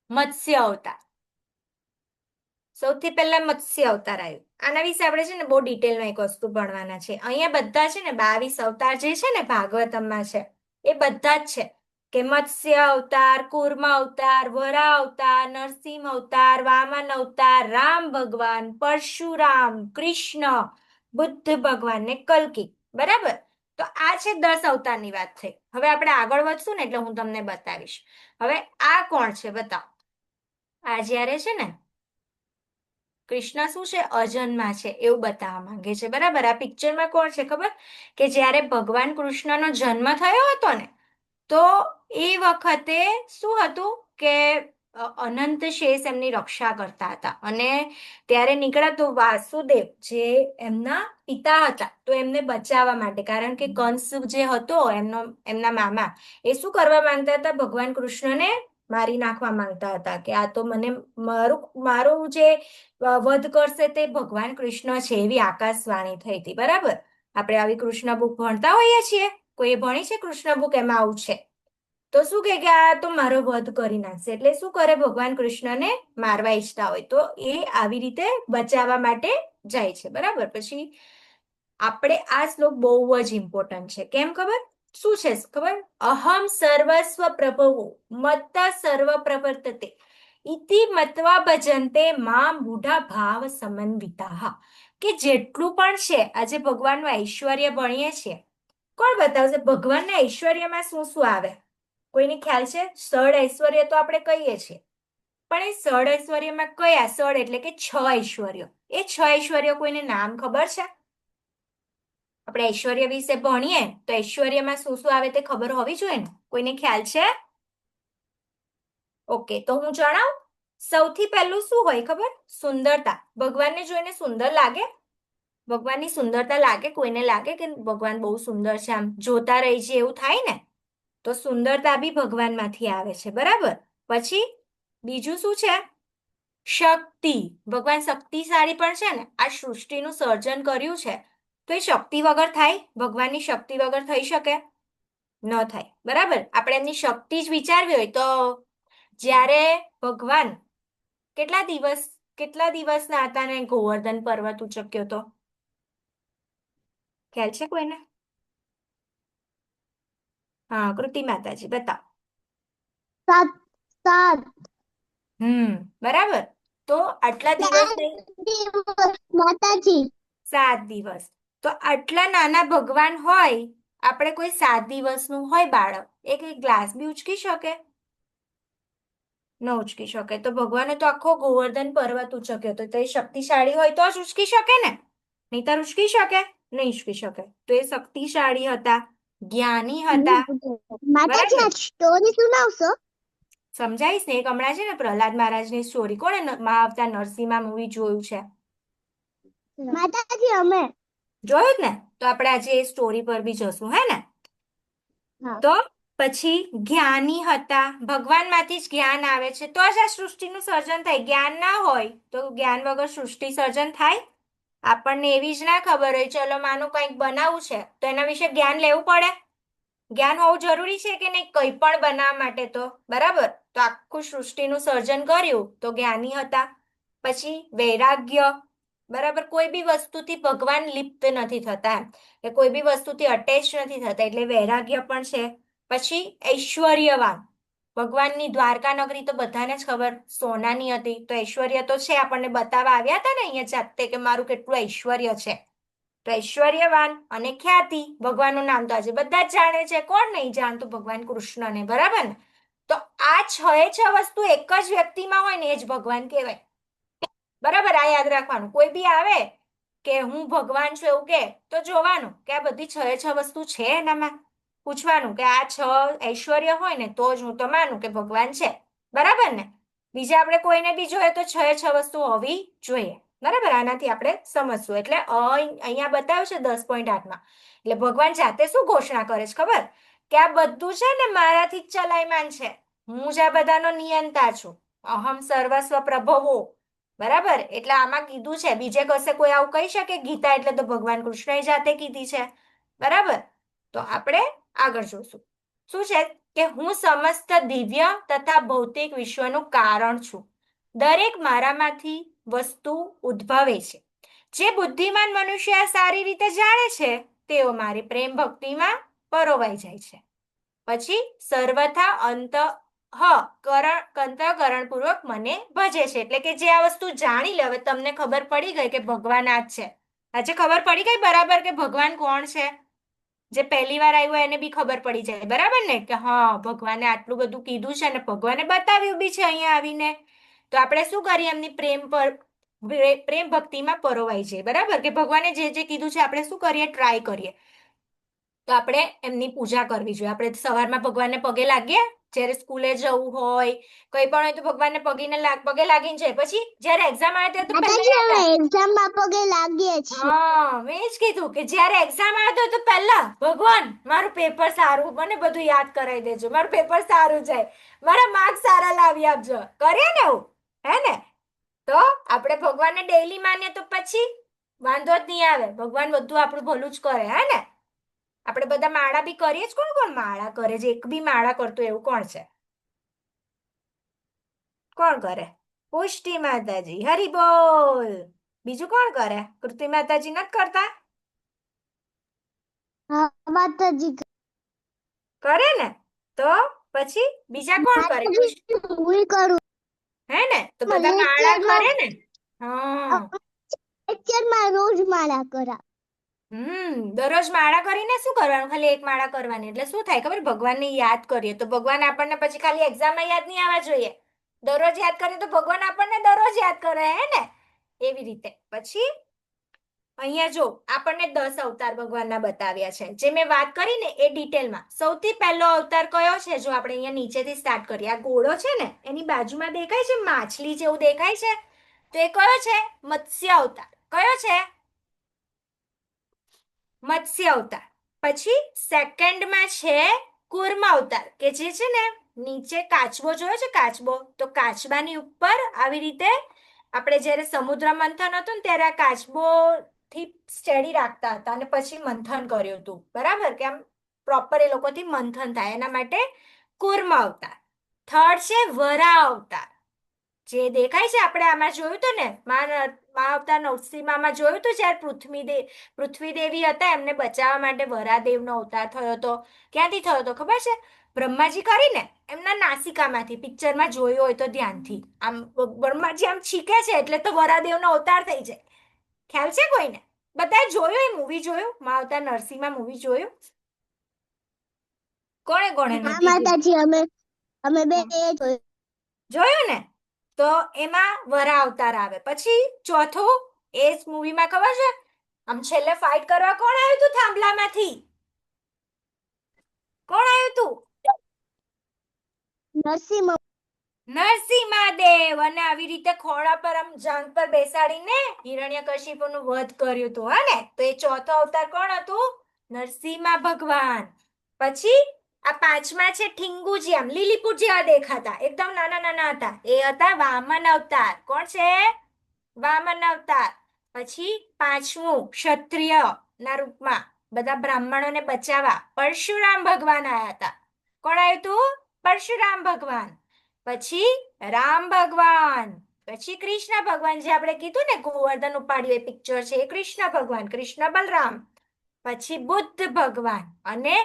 મત્સ્ય અવતાર. સૌથી પહેલા મત્સ્ય અવતાર આવ્યો. આના વિશે આપણે છે ને બહુ ડિટેલમાં એક વસ્તુ ભણવાના છે. અહીંયા બધા છે ને 22 અવતાર જે છે ને ભાગવતમમાં છે એ બધા જ છે કે મત્સ્ય અવતાર, કૂર્મ અવતાર, વરા અવતાર, નરસિંહ અવતાર, વામન અવતાર, રામ ભગવાન, પરશુરામ, કૃષ્ણ, બુદ્ધ ભગવાન ને કલ્કી. બરાબર? તો આ છે 10 અવતારની વાત થઈ. હવે આપણે આગળ વધશું ને એટલે હું તમને બતાવીશ. હવે આ કોણ છે બતાવો. આ જ્યારે છે ને કૃષ્ણ શું છે? અજન્મા છે એવું બતાવવા માંગે છે. બરાબર? આ પિક્ચરમાં કોણ છે ખબર? કે જ્યારે ભગવાન કૃષ્ણનો જન્મ થયો હતો ને તો એ વખતે શું હતું કે અનંત શેષ એમની રક્ષા કરતા હતા અને ત્યારે નીકળ્યા તો વાસુદેવ જે એમના પિતા હતા તો એમને બચાવવા માટે, કારણ કે કંસ જે હતો એમના મામા, એ શું કરવા માંગતા હતા? ભગવાન કૃષ્ણને મારી નાખવા માંગતા હતા કે આ તો મને મારું જે વધ કરશે તે ભગવાન કૃષ્ણ છે એવી આકાશવાણી થઈ હતી. બરાબર? આપણે આવી કૃષ્ણ બુક ભણતા હોઈએ છીએ. કોઈએ ભણી છે કૃષ્ણ બુક? એમાં આવું છે. તો શું કે આ તો મારો વધ કરી નાખશે એટલે શું કરે? ભગવાન કૃષ્ણને મારવા ઈચ્છતા હોય તો એ આવી રીતે બચાવવા માટે જાય છે. બરાબર? પછી આપણે આ શ્લોક બહુ જ ઇમ્પોર્ટન્ટ છે. કેમ ખબર? શું છે ખબર? અહમ સર્વસ્વ પ્રભવો મત્ત સર્વ પ્રવર્તતે ઇતિ મત્વા ભજન્તે માં મૂઢા ભાવ સમન્વિતા. કે જેટલું પણ છે આજે ભગવાનનું ઐશ્વર્ય ભણીએ છીએ, કોણ બતાવશે? ભગવાનના ઐશ્વર્યમાં શું શું આવે? કોઈને ખ્યાલ છે? સડ ઐશ્વર્ય તો આપણે કહીએ છીએ, પણ એ સડ ઐશ્વર્યમાં કયા? સડ એટલે કે 6 ઐશ્વર્યો. એ 6 ઐશ્વર્યો કોઈને નામ ખબર છે? આપણે ઐશ્વર્ય વિશે ભણીએ તો ઐશ્વર્યમાં શું શું આવે તે ખબર હોવી જોઈએ ને. કોઈને ખ્યાલ છે? ઓકે, તો હું જણાવું. સૌથી પહેલું શું હોય ખબર? સુંદરતા. ભગવાનને જોઈને સુંદર લાગે? ભગવાનની સુંદરતા લાગે? કોઈને લાગે કે ભગવાન બહુ સુંદર છે, આમ જોતા રહી છે એવું થાય ને? તો સુંદરતા બી ભગવાનમાંથી આવે છે. બરાબર? પછી બીજું શું છે? શક્તિ. ભગવાન શક્તિશાળી પણ છે ને. આ સૃષ્ટિનું સર્જન કર્યું છે તો એ શક્તિ વગર થાય? ભગવાનની શક્તિ વગર થઈ શકે? ન થાય. બરાબર? આપણે એમની શક્તિ જ વિચારવી હોય તો જ્યારે ભગવાન કેટલા દિવસના હતા ને ગોવર્ધન પર્વત ઉચક્યો તો? ખ્યાલ છે કોઈને? હા, કૃતિ માતાજી બતાવો. 7 બરાબર. તો આટલા દિવસ માતાજી 7 દિવસ. તો આટલા નાના ભગવાન હોય, આપણે કોઈ 7 દિવસનું હોય બાળક, એક ગ્લાસ બી ઉચકી શકે? ન ઉચકી શકે. તો ભગવાને તો આખો ગોવર્ધન પર્વત ઉચક્યો તો એ શક્તિશાળી હોય તો જ ઉચકી શકે ને. નહીંતર ઉચકી શકે? નહીં ઉચકી શકે. તો એ શક્તિશાળી હતા, જ્ઞાની હતા. માતાજી આ સ્ટોરી સુનાવશો? સમજાઈશ ને. એક હમણાં છે ને પ્રહલાદ મહારાજની સ્ટોરી, કોણે મહાઅવતાર નરસિંહમાં મૂવી જોયું છે? માતાજી અમે જોયું જ ને. તો આપણે આજે એ સ્ટોરી પર બી જશું, હે ને? હા. તો પછી જ્ઞાની હતા. ભગવાનમાંથી જ જ્ઞાન આવે છે તો જ આ સૃષ્ટિનું સર્જન થાય. જ્ઞાન ના હોય તો જ્ઞાન વગર સૃષ્ટિ સર્જન થાય? આપણને એવી જ ના ખબર હોય, ચલો માનું કંઈક બનાવવું છે તો એના વિશે જ્ઞાન લેવું પડે. જ્ઞાન હોવું જરૂરી છે કે નહીં કંઈ પણ બનાવવા માટે? તો બરાબર. તો આખું સૃષ્ટિનું સર્જન કર્યું તો જ્ઞાની હતા. પછી વૈરાગ્ય. બરાબર? કોઈ બી વસ્તુથી ભગવાન લિપ્ત નથી થતા, કે કોઈ બી વસ્તુથી અટેચ નથી થતા, એટલે વૈરાગ્ય પણ છે. પછી ઐશ્વર્યવાન. ભગવાનની દ્વારકા નગરી તો બધાને જ ખબર સોનાની હતી, તો ઐશ્વર્ય તો છે. આપણને બતાવવા આવ્યા હતા ને અહીંયા જાતે કે મારું કેટલું ઐશ્વર્ય છે. તો ઐશ્વર્યવાન અને ખ્યાતિ. ભગવાનનું નામ તો આજે બધા જ જાણે છે. કોણ નહીં જાણતું ભગવાન કૃષ્ણને? બરાબર ને? તો આ 6 વસ્તુ એક જ વ્યક્તિમાં હોય ને એ જ ભગવાન કહેવાય. બરાબર? આ યાદ રાખવાનું. કોઈ બી આવે કે હું ભગવાન છું એવું કે તો જોવાનું કે આ બધી 6 વસ્તુ છે એનામાં. પૂછવાનું કે આ 6 ઐશ્વર્ય હોય ને તો જ હું તો માનું કે ભગવાન છે. બરાબર ને? બીજા આપણે કોઈને બી જોઈએ તો 6 વસ્તુ હોવી જોઈએ. બરાબર? આનાથી આપણે સમજશું. એટલે અહીંયા બતાવ્યું છે 10.8માં. એટલે ભગવાન જાતે શું ઘોષણા કરે છે ખબર? કે આ બધું છે ને મારાથી જ ચલાયમાન છે. હું જ આ બધાનો નિયંતા છું. અહમ સર્વસ્વ પ્રભવો. બરાબર? એટલે આમાં કીધું છે. બીજે કશે કોઈ આવું કહી શકે? ગીતા એટલે તો ભગવાન કૃષ્ણએ જાતે કીધી છે. બરાબર? તો આપણે આગળ જોશું. શું છે કે હું સમસ્ત દિવ્ય તથા ભૌતિક વિશ્વનું કારણ છું. દરેક મારામાંથી વસ્તુ ઉદ્ભવે છે. જે બુદ્ધિમાન મનુષ્ય આ સારી રીતે જાણે છે તેઓ મારી પ્રેમ ભક્તિમાં પરોવાઈ જાય છે. પછી સર્વથા અંતઃકરણ પૂર્વક મને ભજે છે. એટલે કે જે આ વસ્તુ જાણી લે, હવે તમને ખબર પડી ગઈ કે ભગવાન આ જ છે. આજે ખબર પડી ગઈ બરાબર કે ભગવાન કોણ છે? જે પહેલી વાર આવ્યો એને બી ખબર પડી જાય. બરાબર ને? કે હા, ભગવાને આટલું બધું કીધું છે અને ભગવાને બતાવ્યું બી છે અહીંયા આવીને. તો આપણે શું કરીએ? એમની પ્રેમ ભક્તિમાં પરોવાઈ જાય. બરાબર? કે ભગવાને જે જે કીધું છે આપણે શું કરીએ? ટ્રાય કરીએ. તો આપણે એમની પૂજા કરવી જોઈએ. આપણે સવારમાં ભગવાનને પગે લાગીએ, જ્યારે સ્કૂલે જવું હોય, કંઈ પણ હોય તો ભગવાનને પગે લાગીને જાય. પછી જ્યારે એક્ઝામ આવે ત્યારે તો પહેલા માતાજી યાદ અમે આવે. એક્ઝામમાં પગે લાગીએ છીએ. હા, મેં જ કીધું કે જ્યારે એક્ઝામ આવે તો પહેલા ભગવાન મારું પેપર સારું, મને બધું યાદ કરાવી દેજો, મારું પેપર સારું જાય, મારા માર્ક્સ સારા લાવી આપજો. કરીએ ને એવું? હે ને? તો આપણે ભગવાનને ડેઈલી માનીએ તો પછી વાંધો જ નહીં આવે. ભગવાન બધું આપણું ભલું જ કરે. હે ને? આપણે બધા માળા બી કરીએ જ. કોણ કોણ માળા કરે છે? એક બી માળા કરતું એવું કોણ છે? કોણ કરે? પુષ્ટિ માતાજી, હરી બોલ. બીજું કોણ કરે? કૃતિ માતાજી નથી કરતા? હા માતાજી કરે ને? તો પછી બીજા કોણ કરે? માતાજી હું કરું. હે ને? તો બધા માળા કરે ને? હા. લેક્ચરમાં રોજ માળા કરા. દરરોજ માળા કરીને શું કરવાનું? ખાલી એક માળા કરવાની. એટલે શું થાય ખબર? ભગવાનને યાદ કરીએ તો ભગવાન આપણને પછી ખાલી એક્ઝામમાં યાદ નહીં આવવા જોઈએ. દરરોજ યાદ કરીએ તો ભગવાન આપણને દરરોજ યાદ કરે. હે ને? એવી રીતે. પછી અહીંયા જો આપણને 10 અવતાર ભગવાનના બતાવ્યા છે. જે મેં વાત કરી ને એ ડિટેલમાં. સૌથી પહેલો અવતાર કયો છે? જો આપણે અહીંયા નીચેથી સ્ટાર્ટ કરીએ. આ ઘોડો છે ને, એની બાજુમાં દેખાય છે માછલી જેવું દેખાય છે, તો એ કયો છે? મત્સ્ય અવતાર. કયો છે? મત્સ્ય અવતાર. પછી સેકન્ડમાં છે કૂર્મ અવતાર, કે જે છે ને નીચે કાચબો જોયો છે? કાચબો. તો કાચબાની ઉપર આવી રીતે આપણે જ્યારે સમુદ્ર મંથન હતું ને ત્યારે આ કાચબો થી સ્ટેડી રાખતા હતા અને પછી મંથન કર્યું હતું. બરાબર? કે આમ પ્રોપર એ લોકોથી મંથન થાય એના માટે કૂર્મ અવતાર. થર્ડ છે વરા અવતાર. જે દેખાય છે આપણે આમાં જોયું હતું ને, મા અવતાર નરસિંહમાં જોયું હતું જ્યારે પૃથ્વી દેવી હતા એમને બચાવવા માટે વરાદેવનો અવતાર થયો હતો. ક્યાંથી થયો હતો ખબર છે? બ્રહ્માજી કરીને એમના નાસિકામાંથી. પિક્ચરમાં જોયું હોય તો ધ્યાનથી. આમ બ્રહ્માજી આમ છીકે છે એટલે તો વરાદેવનો અવતાર થઈ જાય. ખ્યાલ છે કોઈને? બધાએ જોયું એ મૂવી જોયું? મા અવતાર નરસિંહમાં મૂવી જોયું? કોણે કોણે હા નથી જોયું? માતાજી અમે બે જોયું. જોયું ને? તો એમાં વરા અવતાર આવે. પછી ચોથું એ જ મૂવીમાં ખબર છે? આમ છેલ્લે ફાઇટ કરવા કોણ આવ્યું હતું થાંભલામાંથી? કોણ આવ્યું હતું? નરસિંહ મહાદેવ. અને આવી રીતે ખોળા પર આમ જાંઘ પર બેસાડીને હિરણ્યકશિપુનું વધ કર્યું હતું. હા ને? તો એ ચોથો અવતાર કોણ હતું? નરસિંહ ભગવાન. પછી આ પાંચમા છે ઠીંગુજી. આમ લીલીપુટ જેવા દેખાતા, એકદમ નાના નાના હતા. એ હતા વામન અવતાર. કોણ છે? વામન અવતાર. પછી પાંચમું ક્ષત્રિય ના રૂપમાં બધા બ્રાહ્મણોને બચાવવા પરશુરામ ભગવાન આવ્યા હતા. કોણ આવ્યું હતું? પરશુરામ ભગવાન. પછી રામ ભગવાન. પછી કૃષ્ણ ભગવાન, જે આપણે કીધું ને ગોવર્ધન ઉપાડ્યું એ પિક્ચર છે, એ કૃષ્ણ ભગવાન, કૃષ્ણ બલરામ. પછી બુદ્ધ ભગવાન. અને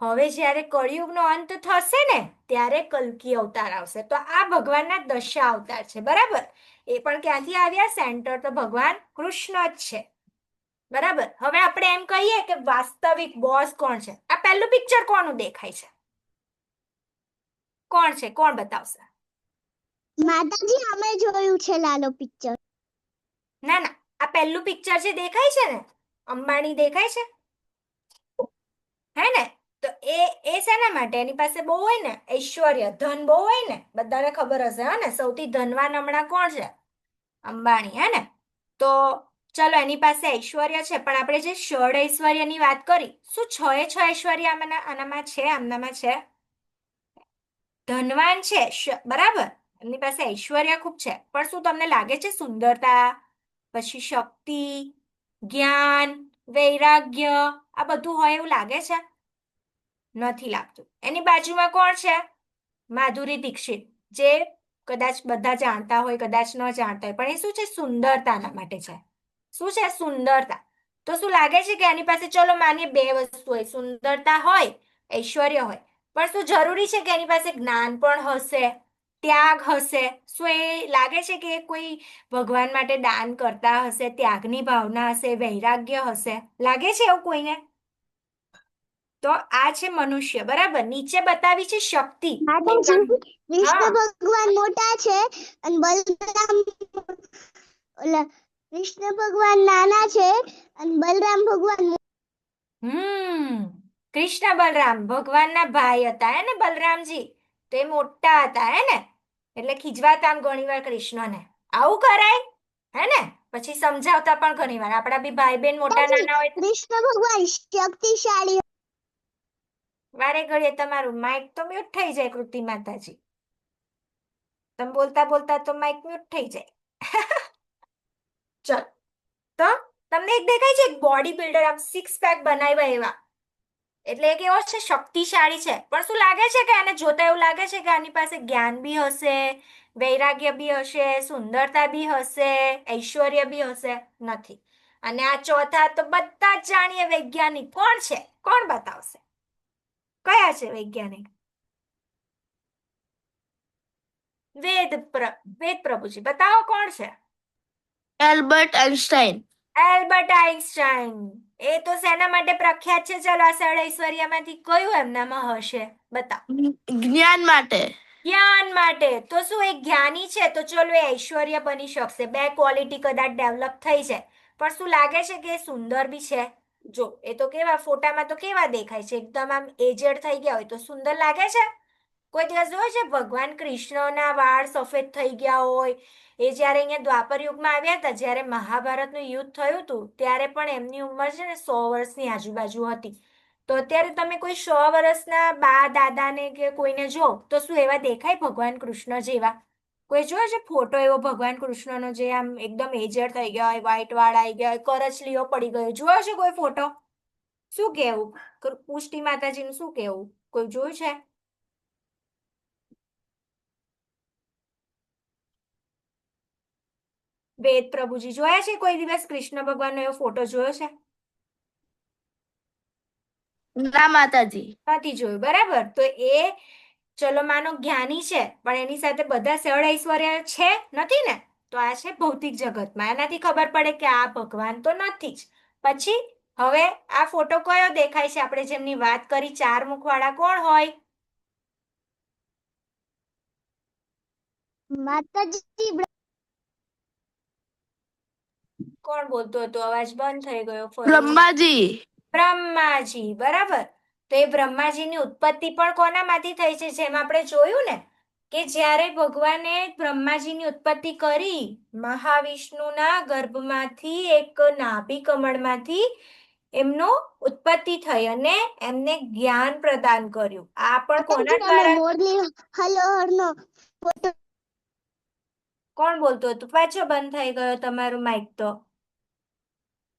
હવે જ્યારે કળિયુગનો અંત થશે ને ત્યારે કલ્કી અવતાર આવશે. તો આ ભગવાનના દશા અવતાર છે. બરાબર? એ પણ ક્યાંથી આવ્યા? સેન્ટર તો ભગવાન કૃષ્ણ જ છે. બરાબર? હવે આપણે એમ કહીએ કે વાસ્તવિક બોસ કોણ છે? આ પહેલું પિક્ચર કોનું દેખાય છે? કોણ છે? કોણ બતાવશે? માતાજી અમે જોયું છે લાલો પિક્ચર. ના ના, આ પહેલું પિક્ચર જે દેખાય છે ને, અંબાણી દેખાય છે? હે ને? તો એ શેના માટે? એની પાસે બહુ હોય ને, ઐશ્વર્ય, ધન બહુ હોય ને. બધાને ખબર હશે. હે ને? સૌથી ધનવાન હમણાં કોણ છે? અંબાણી. હે ને? તો ચલો એની પાસે ઐશ્વર્ય છે પણ આપણે જે ષડ ઐશ્વર્યની વાત કરી, શું 6 એ 6 ઐશ્વર્ય આનામાં છે, આમનામાં છે? ધનવાન છે, બરાબર, એમની પાસે ઐશ્વર્ય ખૂબ છે, પણ શું તમને લાગે છે સુંદરતા, પછી શક્તિ, જ્ઞાન, વૈરાગ્ય આ બધું હોય એવું લાગે છે? નથી લાગતું. એની બાજુમાં કોણ છે? માધુરી દીક્ષિત, જે કદાચ બધા જાણતા હોય, કદાચ ન જાણતા હોય, પણ એ શું છે? સુંદરતાના માટે છે. શું છે? સુંદરતા. તો શું લાગે છે કે એની પાસે, ચલો માનીએ બે વસ્તુ હોય, સુંદરતા હોય, ઐશ્વર્ય હોય, પણ શું જરૂરી છે કે એની પાસે જ્ઞાન પણ હશે, ત્યાગ હશે? શું એ લાગે છે કે કોઈ ભગવાન માટે દાન કરતા હશે, ત્યાગની ભાવના હશે, વૈરાગ્ય હશે? લાગે છે એવું કોઈને? તો આ છે મનુષ્ય, બરાબર. નીચે બતાવી છે શક્તિ. માતાજી, હા, કૃષ્ણ ભગવાન મોટા છે અને બલરામ ઓલા કૃષ્ણ ભગવાન નાના છે અને બલરામ ભગવાન કૃષ્ણ બલરામ ભગવાનના ભાઈ હતા હે ને, બલરામજી તો એ મોટા હતા હે ને, એટલે ખીજવાતા આમ ઘણીવાર કૃષ્ણને. આવું કરાય હે ને? પછી સમજાવતા પણ ઘણીવાર. આપણા બી ભાઈ બહેન મોટા નાના હોય. કૃષ્ણ ભગવાન શક્તિશાળી. વારે ઘડીએ તમારું માઇક તો મ્યુટ થઈ જાય કૃતિ માતાજી. તમે બોલતા બોલતા તો માઇક મ્યુટ થઈ જાય. ચલ, તો તમને એક દેખાય છે, એક બોડી બિલ્ડર આમ સિક્સ પેક બનાવ્યા એવા, એટલે એ કેવો છે? શક્તિશાળી છે. પણ શું લાગે છે કે આને જોતા એવું લાગે છે કે આની પાસે જ્ઞાન બી હશે, વૈરાગ્ય બી હશે, સુંદરતા બી હશે, ઐશ્વર્ય બી હશે? નથી. અને આ ચોથા તો બધા જ જાણીએ, વૈજ્ઞાનિક. કોણ છે? કોણ બતાવશે? કયા છે વૈજ્ઞાનિક? વેદ પ્રભુજી બતાવો કોણ છે? Albert Einstein. Albert Einstein. એ તો શેના માટે પ્રખ્યાત છે? ચલો આ ષડ ઐશ્વર્યમાંથી કયું એમનામાં હશે? બતાવો. જ્ઞાન માટે. જ્ઞાન માટે. તો શું એ જ્ઞાની છે તો ચલો એ ઐશ્વર્ય બની શકશે, બે ક્વોલિટી કદાચ ડેવલપ થઈ જાય, પણ શું લાગે છે કે એ સુંદર બી છે? જો એ તો કેવા ફોટામાં તો કેવા દેખાય છે, એકદમ આમ એજેડ થઈ ગયા હોય તો સુંદર લાગે છે? કોઈ દિવસ જોયો છે ભગવાન કૃષ્ણના વાળ સફેદ થઈ ગયા હોય? એ જ્યારે અહીંયા દ્વાપર યુગમાં આવ્યા હતા, જ્યારે મહાભારતનું યુદ્ધ થયું હતું, ત્યારે પણ એમની ઉંમર છે ને 100 વર્ષની આજુબાજુ હતી. તો અત્યારે તમે કોઈ 100 વર્ષના બા દાદાને કે કોઈને જો તો શું એવા દેખાય ભગવાન કૃષ્ણ જેવા? કોઈ જોયો છે ફોટો એવો ભગવાન કૃષ્ણનો જે આમ એકદમ એજડ થઈ ગયા હોય, વ્હાઈટ વાળ આવી ગયા હોય, કરચલીઓ પડી ગયો, જોયો છે કોઈ ફોટો? શું કેવું? પુષ્ટિ માતાજીનું શું કેવું? કોઈ જોયું છે? વેદ પ્રભુજી જોયા છે કોઈ દિવસ કૃષ્ણ ભગવાનનો એવો ફોટો જોયો છે? ના માતાજી. નથી જોયું, બરાબર. તો એ ચલો માનો જ્ઞાની છે, પણ એની સાથે બધા ષડ ઐશ્વર્ય છે નથી ને? તો આ છે ભૌતિક જગતમાં. એનાથી ખબર પડે કે આ ભગવાન તો નથી જ. પછી હવે આ ફોટો કયો દેખાય છે? આપણે જેમની વાત કરી, 4 મુખવાળા, કોણ હોય? માતાજી. કોણ બોલતો હતો? અવાજ બંધ થઈ ગયો ફરી. બ્રહ્માજી. બ્રહ્માજી, બરાબર. તો એ બ્રહ્માજીની ઉત્પત્તિ પણ કોનામાંથી થઈ છે? જેમ આપણે જોયું ને કે જ્યારે ભગવાને બ્રહ્માજીની ઉત્પત્તિ કરી, મહાવિષ્ણુના ગર્ભમાંથી, એક નાભી કમળમાંથી એમનો ઉત્પત્તિ થઈ અને એમને જ્ઞાન પ્રદાન કર્યું. આ પણ કોના દ્વારા? મોરલી હલોહરનો ફોટો. કોણ બોલતું હતું? પાછો બંધ થઈ ગયો તમારું માઇક. તો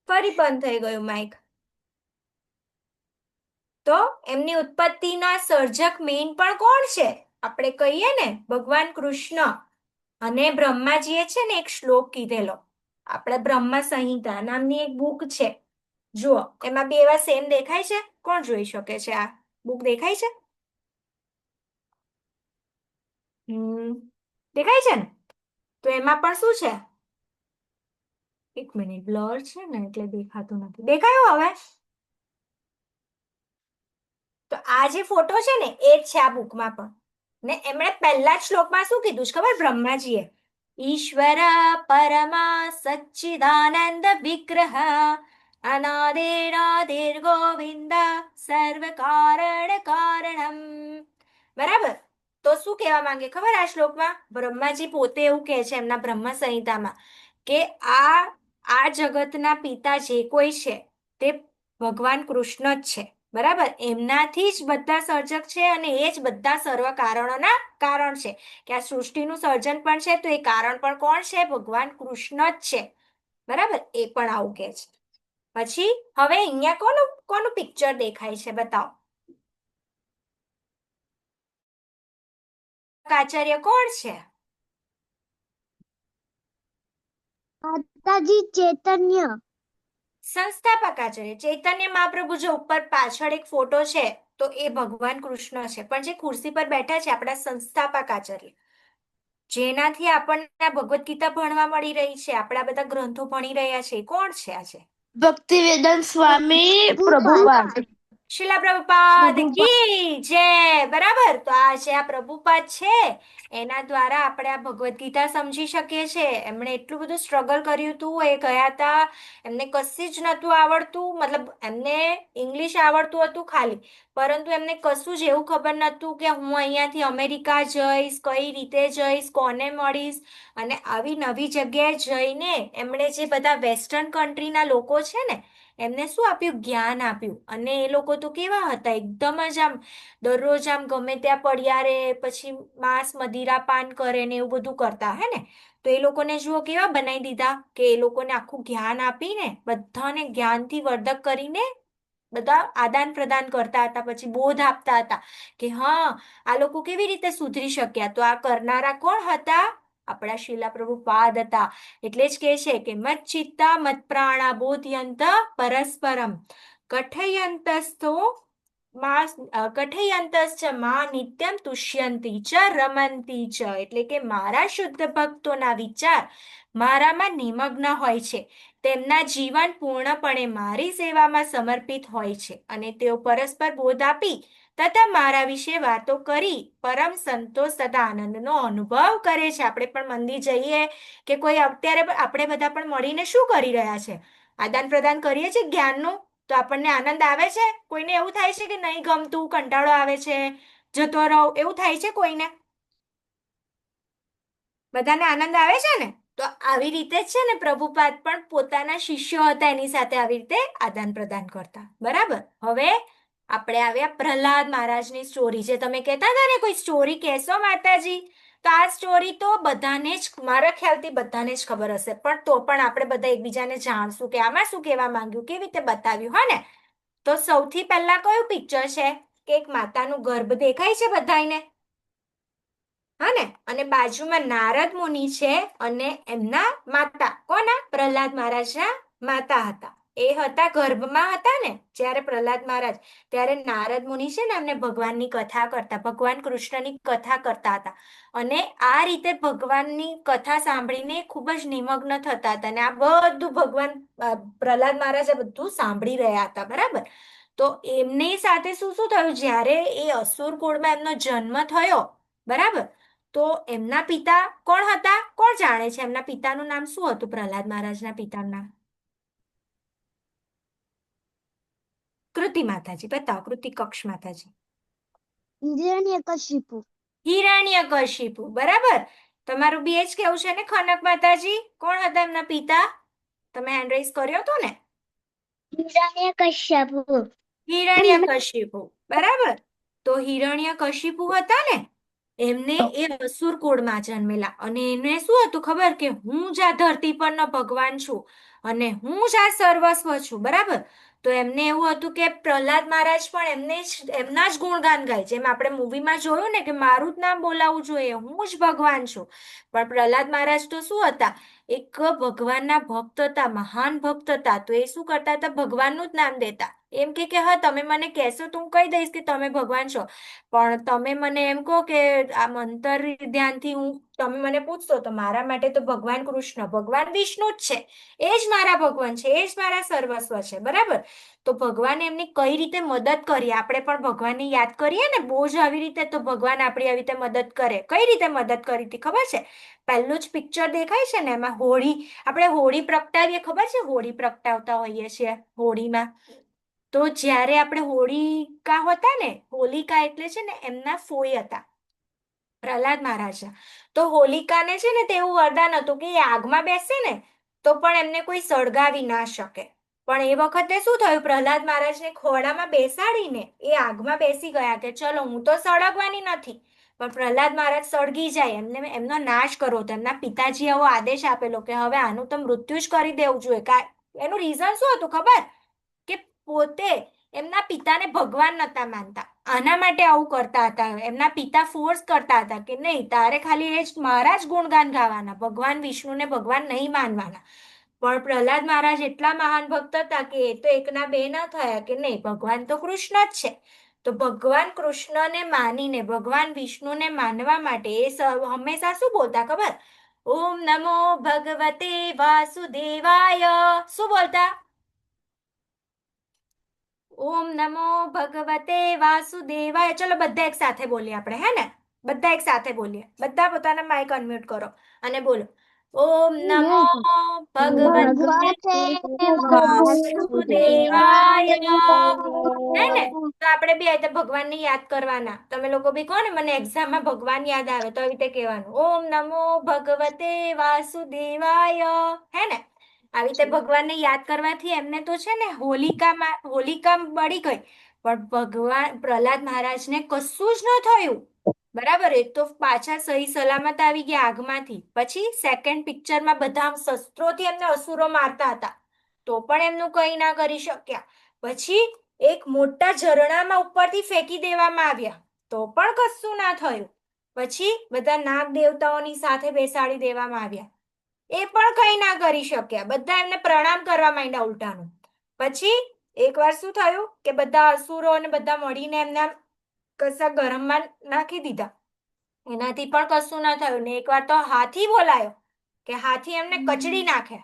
ફરી બંધ થઈ ગયું માઇક. તો એમની ઉત્પત્તિના સર્જક મેઇન પણ કોણ છે? આપણે કહીએ ને ભગવાન કૃષ્ણ. અને બ્રહ્માજીએ છે ને એક શ્લોક કીધેલો, આપણે બ્રહ્મા સંહિતા નામની એક બુક છે, જુઓ એમાં બે એવા સેમ દેખાય છે? કોણ જોઈ શકે છે? આ બુક દેખાય છે? દેખાય છે ને? તો એમાં પણ શું છે? એક મિનિટ, બ્લર છે ને એટલે દેખાતું નથી. દેખાયું હવે? તો આ જે ફોટો છે ને એ જ છે આ બુકમાં પણ. ને એમણે પહેલા જ શ્લોકમાં શું કીધું છે ખબર? બ્રહ્માજીએ ઈશ્વર પરમા સચ્ચિદાનંદ વિગ્રહ અનાદિર ગોવિંદ સર્વ કારણ કારણમ. બરાબર. તો શું કહેવા માંગે ખબર આ શ્લોકમાં? બ્રહ્માજી પોતે એવું કહે છે એમના બ્રહ્મ સંહિતામાં કે આ આ જગતના પિતા જે કોઈ છે તે ભગવાન કૃષ્ણ જ છે, બરાબર. એમનાથી જ બધા સર્જક છે અને એ જ બધા સર્વ કારણોના કારણ છે, કે આ સૃષ્ટિનું સર્જન પણ છે તો એ કારણ પણ કોણ છે? ભગવાન કૃષ્ણ જ છે, બરાબર. એ પણ આવું કે છે. પછી હવે અહીંયા કોનું કોનું પિક્ચર દેખાય છે બતાવો. આચાર્ય કોણ છે? માતાજી ચૈતન્ય. સંસ્થાપક આચાર્ય ચૈતન્ય મહાપ્રભુ. જો ઉપર પાછળ એક ફોટો છે તો એ ભગવાન કૃષ્ણ છે, પણ જે ખુરશી પર બેઠા છે આપણા સંસ્થાપક આચાર્ય, જેનાથી આપણને આ ભગવદ્ ગીતા ભણવા મળી રહી છે, આપણા બધા ગ્રંથો ભણી રહ્યા છે, એ કોણ છે આજે? ભક્તિવેદાંત સ્વામી પ્રભુપાદ. પ્રભુપાદ. શિલા પ્રભુપાદ પ્રભુપાદ. કી જય, બરાબર. તો આ જે આ પ્રભુપાદ છે એના દ્વારા આપણે આ ભગવદ્ ગીતા સમજી શકીએ છીએ. એમણે એટલું બધું સ્ટ્રગલ કર્યું હતું. એ ગયા હતા, એમને કશી જ નહોતું આવડતું, મતલબ એમને ઇંગ્લિશ આવડતું હતું ખાલી, પરંતુ એમને કશું જ એવું ખબર નહોતું કે હું અહીંયાથી અમેરિકા જઈશ, કઈ રીતે જઈશ, કોને મળીશ. અને આવી નવી જગ્યાએ જઈને એમણે જે બધા વેસ્ટર્ન કન્ટ્રીના લોકો છે ને એમને શું આપ્યું? જ્ઞાન આપ્યું. અને એ લોકો તો કેવા હતા, એકદમ જ આમ દરરોજ આમ ગમે ત્યાં પડ્યા રે, પછી માંસ મદિરા પાન કરે ને એવું બધું કરતા, હે ને. તો એ લોકોને જુઓ કેવા બનાવી દીધા, કે એ લોકોને આખું જ્ઞાન આપીને બધાને જ્ઞાનથી વર્ધક કરીને બધા આદાન પ્રદાન કરતા હતા, પછી બોધ આપતા હતા કે હા આ લોકો કેવી રીતે સુધરી શક્યા. તો આ કરનારા કોણ હતા? આપણા શિલા પ્રભુપાદ હતા. એટલે જ કે છે કે મત ચિત્તા મત પ્રાણા બોધયંત પરસ્પરમ કથયંતસ્થો કથયંતશ્ચ મા નિત્યમ તુષ્યંતી ચ રમંતી ચ. એટલે કે મારા શુદ્ધ ભક્તોના વિચાર મારામાં નિમગ્ન હોય છે, તેમના જીવન પૂર્ણપણે મારી સેવામાં સમર્પિત હોય છે, અને તેઓ પરસ્પર બોધ આપી તથા મારા વિશે વાતો કરી પરમ સંતોષ તથા આનંદનો અનુભવ કરે છે. આપણે પણ મંદિર જઈએ કે કોઈ અત્યારે આપણે બધા પણ મળીને શું કરી રહ્યા છે? આદાન પ્રદાન કરીએ છીએ જ્ઞાનનું. તો આપણને આનંદ આવે છે? કોઈને એવું થાય છે કે નહીં ગમતું, કંટાળો આવે છે, જતો રહો, એવું થાય છે કોઈને? બધાને આનંદ આવે છે ને? તો આવી રીતે જ છે ને પ્રભુપાદ પણ પોતાના શિષ્યો હતા એની સાથે આવી રીતે આદાન પ્રદાન કરતા, બરાબર. હવે આપણે આવ્યા પ્રહલાદ મહારાજની સ્ટોરી. જે તમે કહેતા હતા ને કોઈ સ્ટોરી કહેશો માતાજી, તો આ સ્ટોરી તો બધાને જ, મારા ખ્યાલથી બધાને જ ખબર હશે, પણ તો પણ આપણે બધા એકબીજાને જાણશું કે આમાં શું કહેવા માંગ્યું, કેવી રીતે બતાવ્યું, હા ને. તો સૌથી પહેલા કયું પિક્ચર છે? કે એક માતાનું ગર્ભ દેખાય છે બધાને, હા ને. અને બાજુમાં નારદ મુનિ છે અને એમના માતા, કોના? પ્રહલાદ મહારાજના માતા હતા. એ હતા ગર્ભમાં હતા ને જ્યારે પ્રહલાદ મહારાજ, ત્યારે નારદ મુનિ છે ને એમને ભગવાનની કથા કરતા, ભગવાન કૃષ્ણની કથા કરતા હતા. અને આ રીતે ભગવાનની કથા સાંભળીને ખૂબ જ નિમગ્ન થતા હતા. અને આ બધું ભગવાન પ્રહલાદ મહારાજ બધું સાંભળી રહ્યા હતા, બરાબર. તો એમની સાથે શું શું થયું? જ્યારે એ અસુર કુળમાં એમનો જન્મ થયો, બરાબર, તો એમના પિતા કોણ હતા? કોણ જાણે છે એમના પિતાનું નામ શું હતું? પ્રહલાદ મહારાજના પિતાનું નામ? કૃતિ માતાજી બતાવો, કૃતિ કક્ષ માતાજી. હિરણ્યકશિપુ. હિરણ્યકશિપુ, બરાબર. તમારું બી એ જ કેવું છે ને ખનક માતાજી? કોણ હતા એમના પિતા? તમે હેન્ડ રેઇઝ કર્યો હતો ને? હિરણ્યકશ્યપુ. હિરણ્યકશિપુ, બરાબર. તો હિરણ્યકશિપુ હતા ને, એમને એ અસુર કુળમાં જન્મેલા. અને એને શું હતું ખબર? કે હું જ આ ધરતી પરનો ભગવાન છું અને હું જ આ સર્વસ્વ છું, બરાબર. તો એમને એવું હતું કે પ્રહલાદ મહારાજ પણ એમના જ ગુણગાન ગાય, જેમ આપણે મૂવીમાં જોયું ને કે મારું જ નામ બોલાવવું જોઈએ, હું જ ભગવાન છું. પણ પ્રહલાદ મહારાજ તો શું હતા? એક ભગવાનના ભક્ત હતા, મહાન ભક્ત હતા. તો એ શું કરતા હતા? ભગવાનનું જ નામ દેતા. એમ કે હા તમે મને કહેશો તો હું કહી દઈશ કે તમે ભગવાન છો, પણ તમે મને એમ કહો કે આ મંતર ધ્યાનથી હું, તમે મને પૂછશો તો મારા માટે તો ભગવાન કૃષ્ણ, ભગવાન વિષ્ણુ જ છે, એ જ મારા ભગવાન છે, એ જ મારા સર્વસ્વ છે, બરાબર. તો ભગવાને એમની કઈ રીતે મદદ કરી? આપણે પણ ભગવાનને યાદ કરીએ ને બહુ જ આવી રીતે, તો ભગવાન આપણી આવી રીતે મદદ કરે. કઈ રીતે મદદ કરી હતી ખબર છે? પહેલું જ પિક્ચર દેખાય છે ને એમાં હોળી, આપણે હોળી પ્રગટાવીએ, ખબર છે? હોળી પ્રગટાવતા હોઈએ છીએ હોળીમાં. તો જ્યારે આપણે હોળિકા હતા ને, હોલિકા એટલે છે ને એમના ફોઈ હતા પ્રહલાદ મહારાજના. તો હોલિકાને છે ને તેવું વરદાન હતું કે એ આગમાં બેસે ને તો પણ એમને કોઈ સળગાવી ના શકે. પણ એ વખતે શું થયું, પ્રહલાદ મહારાજને ખોળામાં બેસાડીને એ આગમાં બેસી ગયા કે ચલો હું તો સળગવાની નથી. પણ પ્રહલાદ મહારાજ સળગી જાય, એમને એમનો નાશ કરવો હતો. એમના પિતાજી એવો આદેશ આપેલો કે હવે આનું તો મૃત્યુ જ કરી દેવું જોઈએ. એનું રીઝન શું હતું ખબર? કે પોતે એમના પિતાને ભગવાન નતા માનતા, આના માટે આવું કરતા હતા. એમના પિતા ફોર્સ કરતા હતા કે નહીં, તારે ખાલી એ જ મારા જ ગુણગાન ગાવાના, ભગવાન વિષ્ણુને ભગવાન નહીં માનવાના. પણ પ્રહલાદ મહારાજ એટલા મહાન ભક્ત હતા કે એ તો એકના બે ના થયા કે નહીં, ભગવાન તો કૃષ્ણ જ છે. તો ભગવાન કૃષ્ણને માનીને ભગવાન વિષ્ણુને માનવા માટે એ હંમેશા શું બોલતા ખબર? ઓમ નમો ભગવતે વાસુદેવાય. શું બોલતા? ઓમ નમો ભગવતે વાસુદેવાય. ચલો બધા એક સાથે બોલીએ આપણે, હે ને? બધા એક સાથે બોલીએ. બધા પોતાના માઇક અનમ્યુટ કરો અને બોલો ઓમ નમો ભગવતે વાસુદેવાય. હે ને? તો આપણે બી આ રીતે ભગવાનને યાદ કરવાના. તમે લોકો બી કહો ને મને એક્ઝામમાં ભગવાન યાદ આવે, તો આવી રીતે કહેવાનું ઓમ નમો ભગવતે વાસુદેવાય. હે ને? આવી રીતે ભગવાનને યાદ કરવાથી એમને તો છે ને હોલિકા બળી ગઈ, પણ ભગવાન પ્રહલાદ મહારાજને કશું જ ન થયું. બરાબર, એ તો પાછા સહી સલામત આવી ગયા આગમાંથી. પછી સેકન્ડ પિક્ચરમાં બધા શસ્ત્રોથી એમને અસુરો મારતા હતા, તો પણ એમનું કંઈ ના કરી શક્યા. પછી એક મોટા ઝરણામાં ઉપરથી ફેંકી દેવામાં આવ્યા, તો પણ કશું ના થયું. પછી બધા નાગ દેવતાઓની સાથે બેસાડી દેવામાં આવ્યા, એ પણ કંઈ ના કરી શક્યા. બધા એમને પ્રણામ કરવા માંડ્યા ઉલટાનું. પછી એકવાર શું થયું કે બધા અસુરો અને બધા મળીને એમના કશા ગરમમાં નાખી દીધા, એનાથી પણ કશું ના થયું. ને એકવાર તો હાથી બોલાયો કે હાથી એમને કચડી નાખે,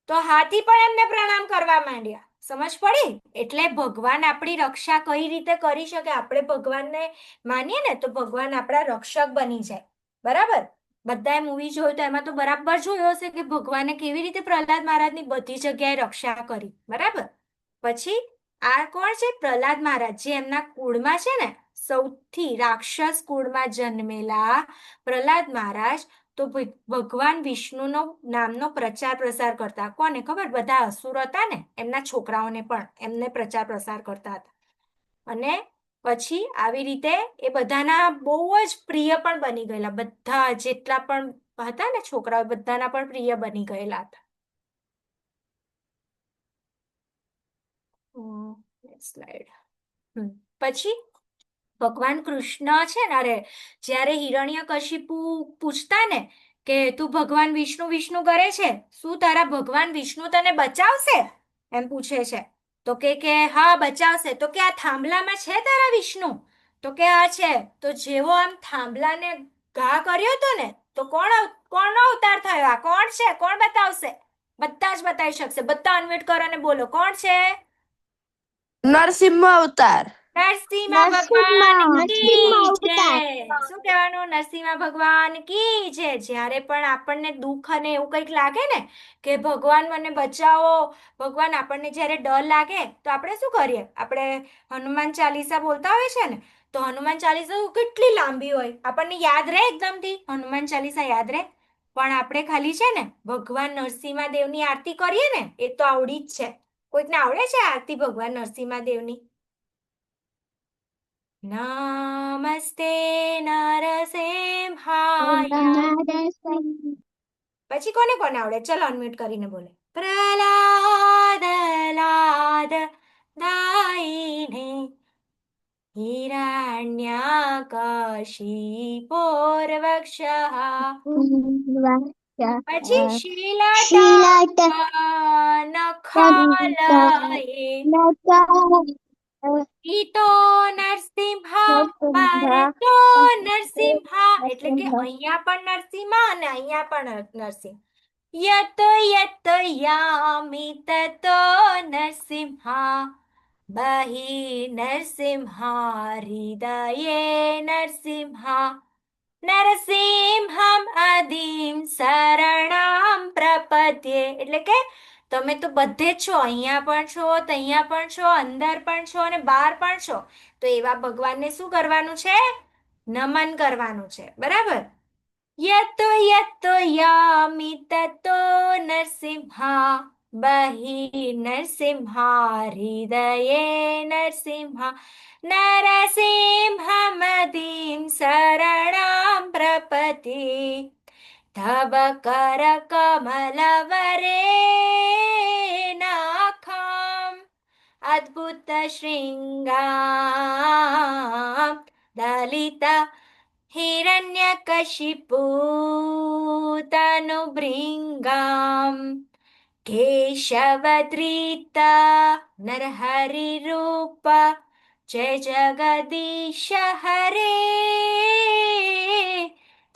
તો હાથી પણ એમને પ્રણામ કરવા માંડ્યા. સમજ પડી? એટલે ભગવાન આપણી રક્ષા કઈ રીતે કરી શકે, આપણે ભગવાનને માનીએ ને તો ભગવાન આપણા રક્ષક બની જાય. બરાબર? બધાએ મૂવી જોયું તો એમાં તો બરાબર જોયું હશે કે ભગવાને કેવી રીતે પ્રહલાદ મહારાજની બધી જગ્યાએ રક્ષા કરી. બરાબર? પછી આ કોણ છે? પ્રહલાદ મહારાજ, જે એમના કુળમાં છે ને સૌથી રાક્ષસ કુળમાં જન્મેલા પ્રહલાદ મહારાજ તો ભગવાન વિષ્ણુનો નામનો પ્રચાર પ્રસાર કરતા. કોને ખબર? બધા અસુર હતા ને એમના છોકરાઓને પણ એમને પ્રચાર પ્રસાર કરતા હતા. અને પછી આવી રીતે એ બધાના બહુ જ પ્રિય પણ બની ગયેલા. બધા જેટલા પણ હતા ને છોકરાઓ, બધાના પણ પ્રિય બની ગયેલા હતા. સ્લાઇડ. પછી ભગવાન કૃષ્ણ છે ને, અરે જ્યારે હિરણ્યકશિપુ પૂછતા ને કે તું ભગવાન વિષ્ણુ વિષ્ણુ કરે છે, શું તારા ભગવાન વિષ્ણુ તને બચાવશે? એમ પૂછે છે. તો કે હા બચાવશે. તો કે આ થાંભલામાં છે તારા વિષ્ણુ? તો કે હા છે. તો જેવો આમ થાંભલાને ઘા કર્યો હતો ને, તો કોણનો અવતાર થયો? આ કોણ છે? કોણ બતાવશે? બધા જ બતાવી શકશે. બધા અનમ્યુટ કરો અને બોલો કોણ છે? નરસિંહ અવતાર. નરસિંહ ભગવાન કી જય. અવતાર. શું કહેવાનું? નરસિંહ ભગવાન કી જય. જ્યારે પણ આપણને દુઃખ અને એવું કંઈક લાગે ને કે ભગવાન મને બચાવો, ભગવાન, આપણને જ્યારે ડર લાગે તો આપણે શું કરીએ? આપણે હનુમાન ચાલીસા બોલતા હોય છે ને, તો હનુમાન ચાલીસા કેટલી લાંબી હોય, આપણને યાદ રહે એકદમથી હનુમાન ચાલીસા યાદ રહે. પણ આપણે ખાલી છે ને ભગવાન નરસિંહ દેવની આરતી કરીએ ને, એ તો આવડી જ છે. કોઈકને આવડે છે આરતી ભગવાન નરસિંહ દેવની? નમસ્તે નરસિંહાય. પછી કોને કોને આવડે? ચલો અનમ્યુટ કરીને બોલે પ્રહલાદ લાદ દાઈને હિરણ્યકશિપોર્વક્ષઃ. પછી શીલતા નખાલયે ઈતો નરસિંહા પરતો નરસિંહા. એટલે કે અહીંયા પણ નરસિંહા અને અહીંયા પણ નરસિંહ. યત યત યામિ તતો નરસિંહા બહિ નરસિંહા હૃદયે નરસિંહા નરસિંહમ આદિમ શરણામ પ્રપદ્યે. એટલે કે તમે તો બધે જ છો, અહીંયા પણ છો, ત્યાં પણ છો, અંદર પણ છો અને બહાર પણ છો. તો એવા ભગવાનને શું કરવાનું છે? નમન કરવાનું છે. બરાબર? यतो यतो यामि ततो नरसिंहा बहिर्नरसिंहा हृदये नरसिंहा नरसिंहमदिं शरणां प्रपति तव करकमलवरेणाखाम् अद्भुतशृङ्गां दलिता हिरण्यकशिपु तनुभृङ्गाम् केशवधृता नरहरिरूप जय जगदीश हरे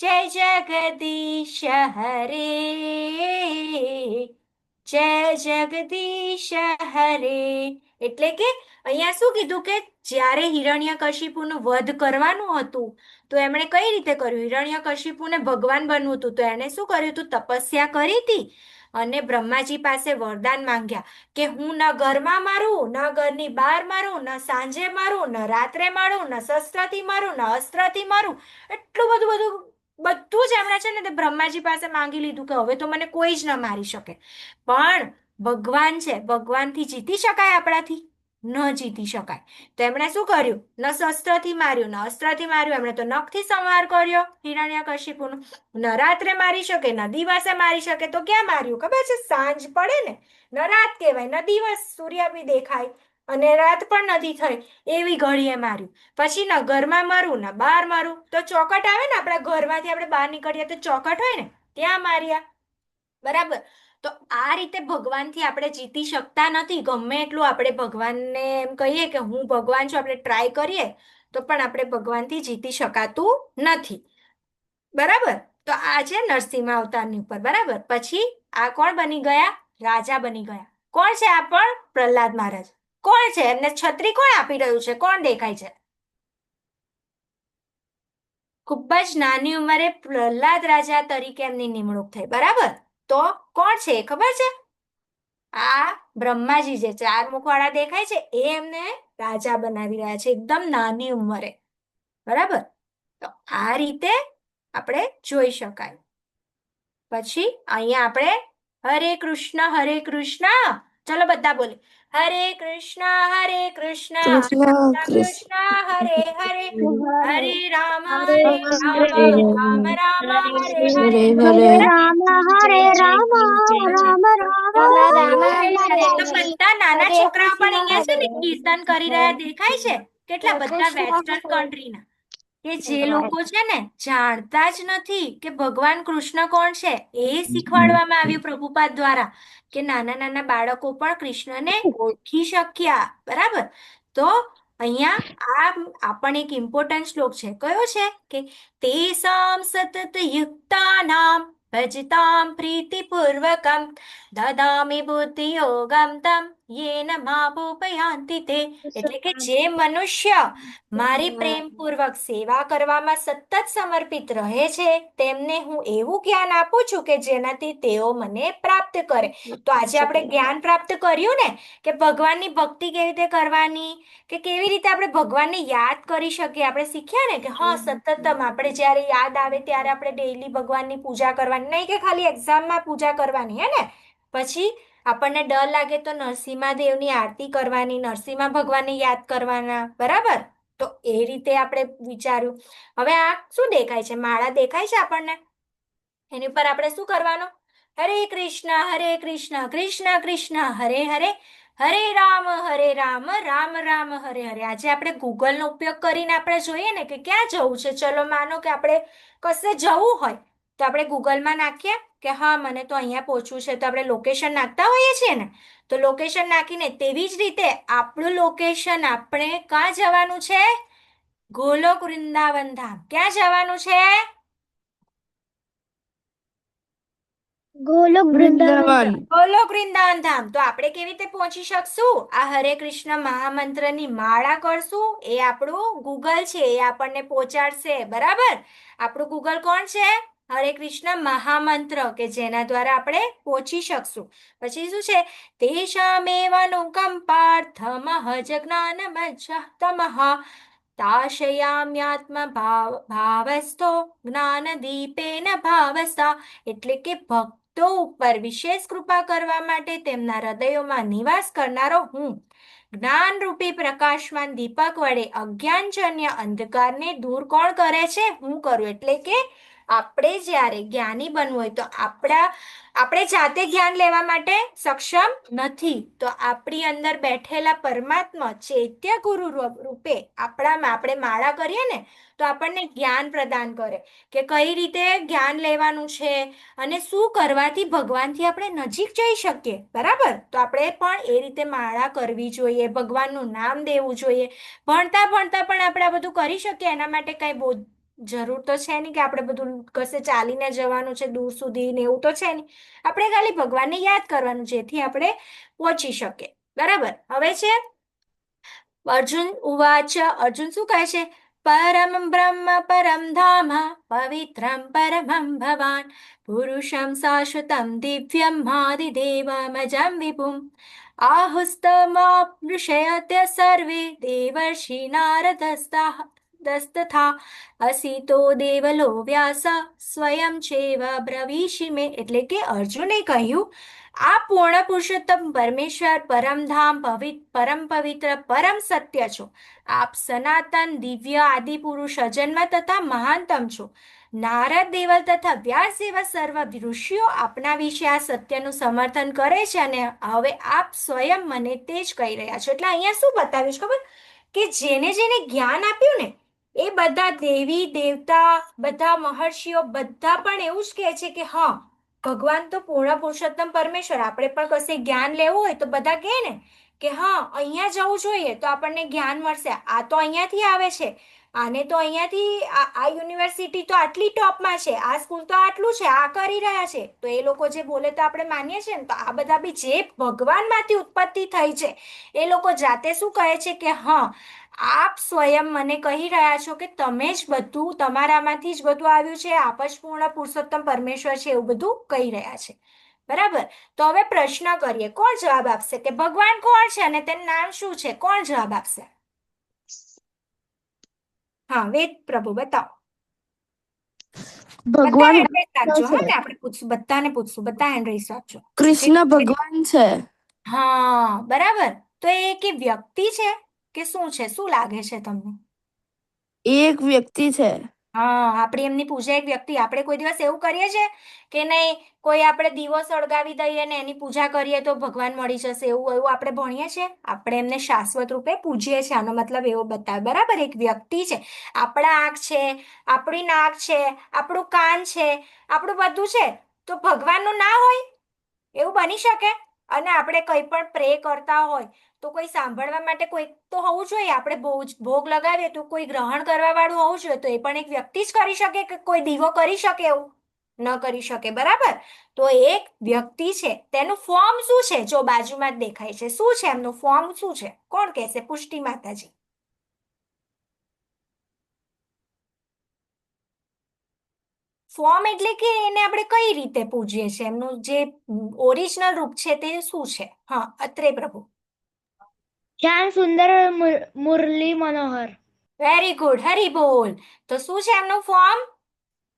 जय जगदीश हरे જય જગદીશ હરે. એટલે કે અહીંયા શું કીધું કે જ્યારે હિરણ્યકશિપુનું વધ કરવાનું હતું તો એમણે કઈ રીતે કર્યું? હિરણ્યકશિપુને ભગવાન બનવું હતું તો એણે શું કર્યું હતું? તપસ્યા કરી હતી અને બ્રહ્માજી પાસે વરદાન માંગ્યા કે હું ન ઘરમાં મારું, ન ઘરની બહાર મારું, ન સાંજે મારું, ન રાત્રે મારું, ન શસ્ત્રથી મારું, ન અસ્ત્રથી મારું. એટલું બધું બધું જ એમણે છે ને તે બ્રહ્માજી પાસે માંગી લીધું કે હવે તો મને કોઈ જ ન મારી શકે. પણ ભગવાન છે, ભગવાનથી જીતી શકાય આપણાથી? ન જીતી શકાય. તો એમણે શું કર્યું? ન શસ્ત્રથી માર્યું, ન અસ્ત્રથી માર્યું, એમણે તો નખથી સંહાર કર્યો હિરણ્યકશિપુનો. ન રાત્રે મારી શકે, ન દિવસે મારી શકે, તો ક્યાં માર્યું ખબર છે? સાંજ પડે ને, ન રાત કહેવાય, ન દિવસ, સૂર્ય બી દેખાય અને રાત પણ નથી થઈ એવી ઘડીએ માર્યું. પછી ન ઘરમાં મારું, ન બહાર મારું. તો ચોકટ આવે ને, આપણા ઘરમાંથી આપણે બહાર નીકળીએ તો ચોકટ હોય ને, ત્યાં માર્યા. બરાબર. તો આ રીતે ભગવાનથી આપણે જીતી શકતા નથી. ગમે એટલું આપણે ભગવાનને એમ કહીએ કે હું ભગવાન છું, આપણે ટ્રાય કરીએ તો પણ આપણે ભગવાનથી જીતી શકાતું નથી. બરાબર. તો આ છે નરસિંહ અવતારની ઉપર. બરાબર. પછી આ કોણ બની ગયા? રાજા બની ગયા. કોણ છે આ? પણ પ્રહલાદ મહારાજ. કોણ છે? એમને છત્રી કોણ આપી રહ્યું છે? કોણ દેખાય છે? ખૂબ જ નાની ઉંમરે પ્રહલાદ રાજા તરીકે એમની નિમણૂક થઈ. બરાબર. તો કોણ છે ખબર છે? આ બ્રહ્માજી જે ચાર મુખવાળા દેખાય છે એ એમને રાજા બનાવી રહ્યા છે એકદમ નાની ઉંમરે. બરાબર. તો આ રીતે આપણે જોઈ શકાય. પછી અહીંયા આપણે હરે કૃષ્ણ ચલો બધા બોલે હરે કૃષ્ણ કૃષ્ણ કૃષ્ણ હરે હરે હરે રામ રામ રામ હરે હરે. હરે રામ રામ રામ હરે હરે. તો હરે બધા નાના હરે છોકરાઓ પણ કૃષ્ણ અહીંયા છે ને કીર્તન કરી રહ્યા દેખાય છે. કેટલા બધા વેસ્ટર્ન કન્ટ્રીના કે જે લોકો છે ને જાણતા જ નથી કે ભગવાન કૃષ્ણ કોણ છે. એ શીખવાડવામાં આવ્યું પ્રભુપાદ દ્વારા કે નાના નાના બાળકો પણ કૃષ્ણને ઓળખી શક્યા. બરાબર. તો અહીંયા આ પણ એક ઇમ્પોર્ટન્ટ શ્લોક છે. કયો છે? કે તેસામ સતત યુક્તાનામ ભજતામ પ્રીતિપૂર્વકમ દદામિ બુદ્ધિ યોગમ તમ યેન માપોપયાન્તિ તે. એટલે કે જે મનુષ્ય મારી પ્રેમપૂર્વક સેવા કરવામાં સતત સમર્પિત રહે છે તેમને હું એવું જ્ઞાન આપું છું કે જેનાથી તેઓ મને પ્રાપ્ત કરે. તો આજે આપણે જ્ઞાન પ્રાપ્ત કર્યું ને કે ભગવાનની ભક્તિ કેવી રીતે કરવાની, કે કેવી રીતે આપણે ભગવાનને યાદ કરી શકીએ. આપણે શીખ્યા ને કે હા સતતમ આપણે જ્યારે યાદ આવે ત્યારે આપણે ડેઈલી ભગવાનની પૂજા કરવાની, નહીં કે ખાલી એક્ઝામમાં પૂજા કરવાની. હે ને? પછી આપણને ડર લાગે તો નરસિંહ દેવની આરતી કરવાની, નરસિંહ ભગવાનને યાદ કરવાના. બરાબર. તો એ રીતે આપણે વિચાર્યું. હવે આ શું દેખાય છે? માળા દેખાય છે આપણને. એની પર આપણે શું કરવાનું? હરે કૃષ્ણ કૃષ્ણ કૃષ્ણ હરે હરે હરે રામ રામ રામ હરે હરે. આજે આપણે ગૂગલનો ઉપયોગ કરીને આપણે જોઈએ ને કે ક્યાં જવું છે. ચલો માનો કે આપણે કશે જવું હોય તો આપણે ગૂગલમાં નાખીએ કે હા મને તો અહીંયા પહોંચવું છે, તો આપણે લોકેશન નાખતા હોઈએ છીએ ને. તો લોકેશન નાખીને તેવી જ રીતે આપણું લોકેશન આપણે ક્યાં જવાનું છે? ગોલોક વૃંદાવન ધામ. ક્યાં જવાનું છે? ગોલોક વૃંદાવન ગોલોક વૃંદાવન ધામ. તો આપણે કેવી રીતે પહોંચી શકશું? આ હરે કૃષ્ણ મહામંત્રની માળા કરશું. એ આપણું ગૂગલ છે, એ આપણને પહોંચાડશે. બરાબર. આપણું ગૂગલ કોણ છે? હરે કૃષ્ણ મહામંત્ર, કે જેના દ્વારા આપણે પહોંચી શકશું. પછી શું છે? તેષામેવાનુકંપાર્થમઃ જજ્ઞાનમજ્જહ તમઃ ભાવસ્થો જ્ઞાનદીપેન ભાવસ્તા, એટલે કે ભક્તો ઉપર વિશેષ કૃપા કરવા માટે તેમના હૃદયોમાં નિવાસ કરનારો હું જ્ઞાનરૂપી પ્રકાશમાન દીપક વડે અજ્ઞાનજન્ય અંધકારને દૂર કોણ કરે છે? હું કરું. એટલે કે આપણે જ્યારે જ્ઞાની બનવું હોય તો આપણે જાતે જ્ઞાન લેવા માટે સક્ષમ નથી, તો આપણી અંદર બેઠેલા પરમાત્મા ચૈત્ય ગુરુ રૂપે આપણામાં આપણે માળા કરીએ ને તો આપણને જ્ઞાન પ્રદાન કરે કે કઈ રીતે જ્ઞાન લેવાનું છે અને શું કરવાથી ભગવાનથી આપણે નજીક જઈ શકીએ. બરાબર? તો આપણે પણ એ રીતે માળા કરવી જોઈએ, ભગવાનનું નામ દેવું જોઈએ. ભણતા ભણતા પણ આપણે આ બધું કરી શકીએ, એના માટે કઈ બહુ જરૂર તો છે નહીં કે આપણે બધું કશે ચાલીને જવાનું છે દૂર સુધી ને એવું તો છે નહીં. આપણે ખાલી ભગવાનને યાદ કરવાનું જેથી આપણે પહોંચી શકીએ. બરાબર? હવે છે અર્જુન ઉવાચ. અર્જુન શું કહે છે? પરમ બ્રહ્મ પરમ ધામ પવિત્રમ પરમં ભવાન પુરુષમ શાશ્વતમ દિવ્યમ આદિદેવમજં વિભુમ આહુસ્તમાપૃષયત્ય સર્વે દેવર્ષિ નારદસ્તથા અસિતો દેવલો વ્યાસ સ્વયં ચેવ બ્રવીષિ મે. એટલે કે અર્જુને કહ્યું, આ પૂર્ણ પુરુષોત્તમ પરમેશ્વર પરમધામ પરમ પવિત્ર પરમ સત્ય છો. આપ સનાતન દિવ્ય આદિ પુરુષ અજન્મ તથા મહાનતમ છો. નારદ દેવલ તથા વ્યાસ જેવા સર્વ ઋષિઓ આપના વિશે આ સત્યનું સમર્થન કરે છે અને હવે આપ સ્વયં મને તે જ કહી રહ્યા છો. એટલે અહીંયા શું બતાવ્યું છે ખબર? કે જેને જેને જ્ઞાન આપ્યું ને એ બધા દેવી દેવતા બધા મહર્ષિઓ બધા પણ એવું જ કહે છે કે હા ભગવાન તો પૂર્ણ પુરુષોત્તમ પરમેશ્વર. આપણે પણ કશે જ્ઞાન લેવું હોય તો બધા કહે ને કે હા અહીંયા જવું જોઈએ તો આપણને જ્ઞાન મળશે. આ તો અહીંયાથી આવે છે, આને તો અહીંયાથી આ યુનિવર્સિટી તો આટલી ટોપમાં છે, આ સ્કૂલ તો આટલું છે, આ કરી રહ્યા છે. તો એ લોકો જે બોલે તો આપણે માનીએ છીએ ને. તો આ બધા બી જે ભગવાનમાંથી ઉત્પત્તિ થઈ છે એ લોકો જાતે શું કહે છે કે હા આપ સ્વયં મને કહી રહ્યા છો કે તમે જ બધું તમારામાંથી જ બધું આવ્યું છે, આપ જ પૂર્ણ પુરુષોત્તમ પરમેશ્વર છે, એવું બધું કહી રહ્યા છે. બરાબર? તો હવે પ્રશ્ન કરીએ, કોણ જવાબ આપશે કે ભગવાન કોણ છે અને તેનું નામ શું છે? કોણ જવાબ આપશે? હા વેદ પ્રભુ બતાવો. બધા ભગવાન હેન્ડ રેઇઝ રાખજો. છે. હા ને આપણે પૂછશું, બધાને પૂછશું, બધા હેન્ડ રેઇઝ રાખજો. કૃષ્ણ ભગવાન છે. હા બરાબર. તો એ કે વ્યક્તિ છે કે શું છે? શું લાગે છે તમને? એ એક વ્યક્તિ છે. હા આપણે એમની પૂજા એક વ્યક્તિ. આપણે કોઈ દિવસ એવું કરીએ છે કે નહીં કોઈ આપણે દીવો સળગાવી દઈએ ને એની પૂજા કરીએ તો ભગવાન મળી જશે, એવું એવું આપણે ભણીએ છીએ? આપણે એમને શાશ્વત રૂપે પૂજીએ છીએ. આનો મતલબ એવો બતાવે. બરાબર? એક વ્યક્તિ છે. આપણા આંખ છે, આપણી નાક છે, આપણું કાન છે, આપણું બધું છે, તો ભગવાનનું ના હોય એવું બની શકે? અને આપણે કંઈ પણ પ્રે કરતા હોય તો કોઈ સાંભળવા માટે કોઈ તો હોવું જોઈએ. આપણે ભોગ લગાવીએ તો કોઈ ગ્રહણ કરવા વાળું હોવું જોઈએ. તો એ પણ એક વ્યક્તિ જ કરી શકે કે કોઈ દીવો કરી શકે? એવું ન કરી શકે. બરાબર? તો એક વ્યક્તિ છે. તેનું ફોર્મ શું છે? જો બાજુમાં જ દેખાય છે. શું છે એમનું ફોર્મ? શું છે? કોણ કહેશે? પુષ્ટિ માતાજી. ફોર્મ એટલે કે એને આપણે કઈ રીતે પૂજીએ છીએ? એમનું જે ઓરિજિનલ રૂપ છે તે શું છે? હા અત્રે પ્રભુ. શ્યામ સુંદર મુરલી મનોહર. Very good. હરી બોલ. તો શું છે એમનું ફોર્મ?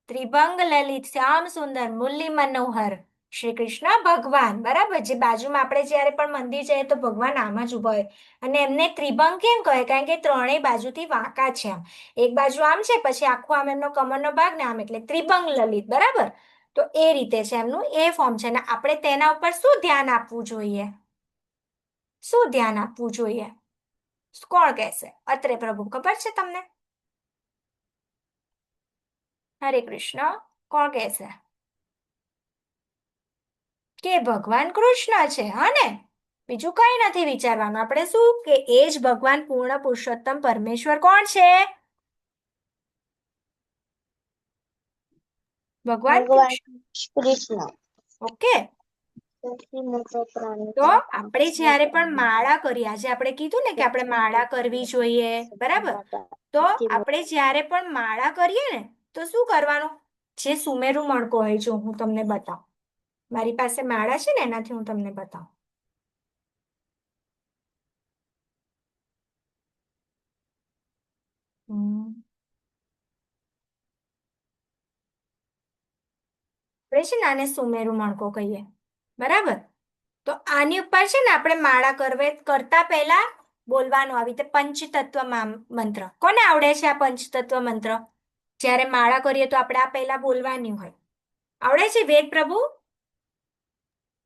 ત્રિભંગ લલિત શ્યામ સુંદર મુરલી મનોહર શ્રી કૃષ્ણ ભગવાન. બરાબર? જે બાજુમાં આપણે જ્યારે પણ મંદિર જઈએ તો ભગવાન આમ જ ઉભા હોય અને એમને ત્રિભંગ કેમ કહે? કારણ કે ત્રણેય બાજુથી વાંકા છે. આમ એક બાજુ આમ છે, પછી આખું આમ એમનો કમરનો ભાગ ને આમ, એટલે ત્રિભંગ લલિત. બરાબર? તો એ રીતે છે એમનું એ ફોર્મ છે. ને આપણે તેના ઉપર શું ધ્યાન આપવું જોઈએ? શું ધ્યાન આપવું જોઈએ? કોણ કહેશે? અત્રે પ્રભુ ખબર છે તમને? હરે કૃષ્ણ. કોણ કહેશે? કે ભગવાન કૃષ્ણ છે. હા ને? બીજું કઈ નથી વિચારવાનું. આપણે શું કે એ જ ભગવાન પૂર્ણ પુરુષોત્તમ પરમેશ્વર કોણ છે? ભગવાન કૃષ્ણ. ઓકે. સૌથી મોટો પ્રાણી તો આપણે જ્યારે પણ માળા કરીએ, આજે આપણે કીધું ને કે આપણે માળા કરવી જોઈએ. બરાબર? તો આપણે જ્યારે પણ માળા કરીએ ને તો શું કરવાનું? જે સુમેરુ મણકો હોય, જો હું તમને બતાવું, મારી પાસે માળા છે ને એનાથી હું તમને બતાવું. આપણે છે ને આને સુમેરુ મણકો કહીએ, બરાબર? તો આની ઉપર છે ને આપણે માળા કરતા પહેલા બોલવાનું આવી રીતે પંચતત્વ મંત્ર. કોને આવડે છે આ પંચતત્વ મંત્ર? જ્યારે માળા કરીએ તો આપણે આ પહેલા બોલવાની હોય. આવડે છે વેદ પ્રભુ?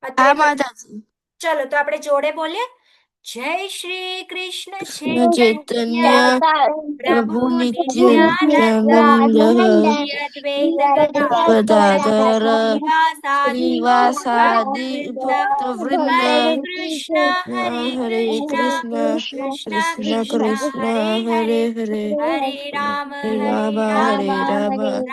હા અત્રે માતાજી. ચલો તો આપણે જોડે બોલીએ. જય શ્રી કૃષ્ણ ચૈતન્ય પ્રભુ પ્રભુ નિત્યાનંદ નિત્યાનંદ શ્રી અદ્વૈત ગદાધર શ્રીવાસાદિ શ્રીવાસાદિ ભક્તવૃંદ ભક્તવૃંદ હરે હરે કૃષ્ણ કૃષ્ણ કૃષ્ણ કૃષ્ણ કૃષ્ણ કૃષ્ણ હરે હરે હરે હરે હરે રામ હરે રામ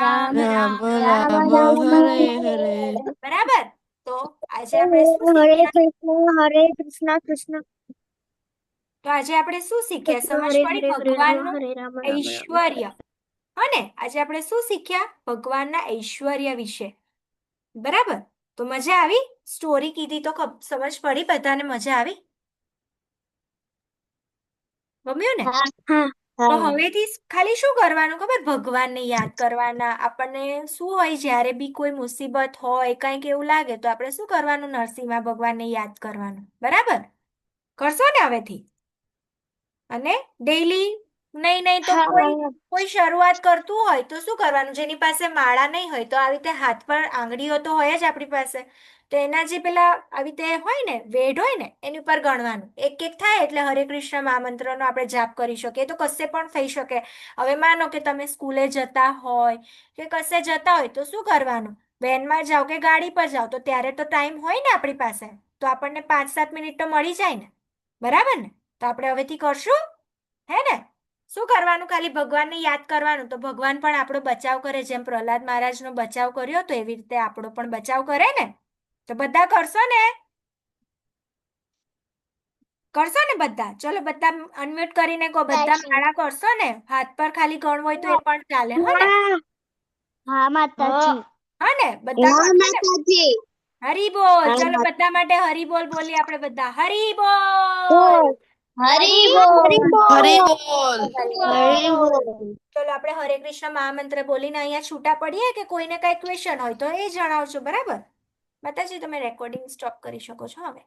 રામ રામ રામ રામ હરે હરે. બરાબર. તો આજે આપણે શું હરે શીખ્યા? કૃષ્ણ કૃષ્ણ તો આજે આપણે શું શીખ્યા? કૃષ્ણ સમજ હરે પડી હરે હરે રામ ભગવાનનું હરે રામ રામ રામ ઐશ્વર્ય. અને આજે આપણે શું શીખ્યા? ભગવાનના ઐશ્વર્ય વિશે. બરાબર? તો મજા આવી? સ્ટોરી કીધી તો સમજ પડી બધાને? મજા આવી? ગમ્યું ને? હા તો હવેથી ખાલી શું કરવાનું ખબર? ભગવાનને યાદ કરવાના. આપણને શું હોય, જ્યારે બી કોઈ મુસીબત હોય, કંઈક એવું લાગે તો આપણે શું કરવાનું? નરસિંહ ભગવાનને યાદ કરવાનું. બરાબર? કરશો ને હવેથી? અને ડેઈલી નહીં તો કોઈ શરૂઆત કરતું હોય તો શું કરવાનું? જેની પાસે માળા નહીં હોય તો આવી રીતે હાથ પર આંગળીઓ તો હોય જ આપણી પાસે, તો એના જે પેલા આવી રીતે હોય ને વેઢ હોય ને એની ઉપર ગણવાનું. એક એક થાય એટલે હરે કૃષ્ણ મહામંત્રનો આપણે જાપ કરી શકીએ. એ તો કશે પણ થઈ શકે. હવે માનો કે તમે સ્કૂલે જતા હોય કે કશે જતા હોય તો શું કરવાનું? વેનમાં જાઓ કે ગાડી પર જાઓ તો ત્યારે તો ટાઈમ હોય ને આપણી પાસે, તો આપણને 5-7 મિનિટ તો મળી જાય ને. બરાબર ને? તો આપણે હવેથી કરશું, હે ને? શું કરવાનું? ખાલી ભગવાનને યાદ કરવાનું, તો ભગવાન પણ આપણો બચાવ કરે. જેમ પ્રહલાદ મહારાજનો બચાવ કર્યો તો એવી રીતે આપણો પણ બચાવ કરે ને. તો બધા કરશો ને? કરશો ને બધા? ચલો બધા અનમ્યુટ કરીને કહો. બધા માળા કરશો ને? હાથ પર ખાલી ગણવું હોય તો એ પણ ચાલે, હો ને? હા માતાજી હા ને? બધા હા કરશો ને? માતાજી હરી બોલ. હા ચલો બધા માટે હરી બોલ બોલીએ આપણે બધા. હરી બોલ. હરી બોલ હરિ બોલ. હરી હરી બોલ. બોલ ચલો આપણે હરે કૃષ્ણ મહામંત્ર બોલીને અહીંયા છૂટા પડીએ કે કોઈને કઈ ક્વેશ્ચન હોય તો એ જણાવજો. બરાબર? માતાજી તમે રેકોર્ડિંગ સ્ટોપ કરી શકો છો હવે.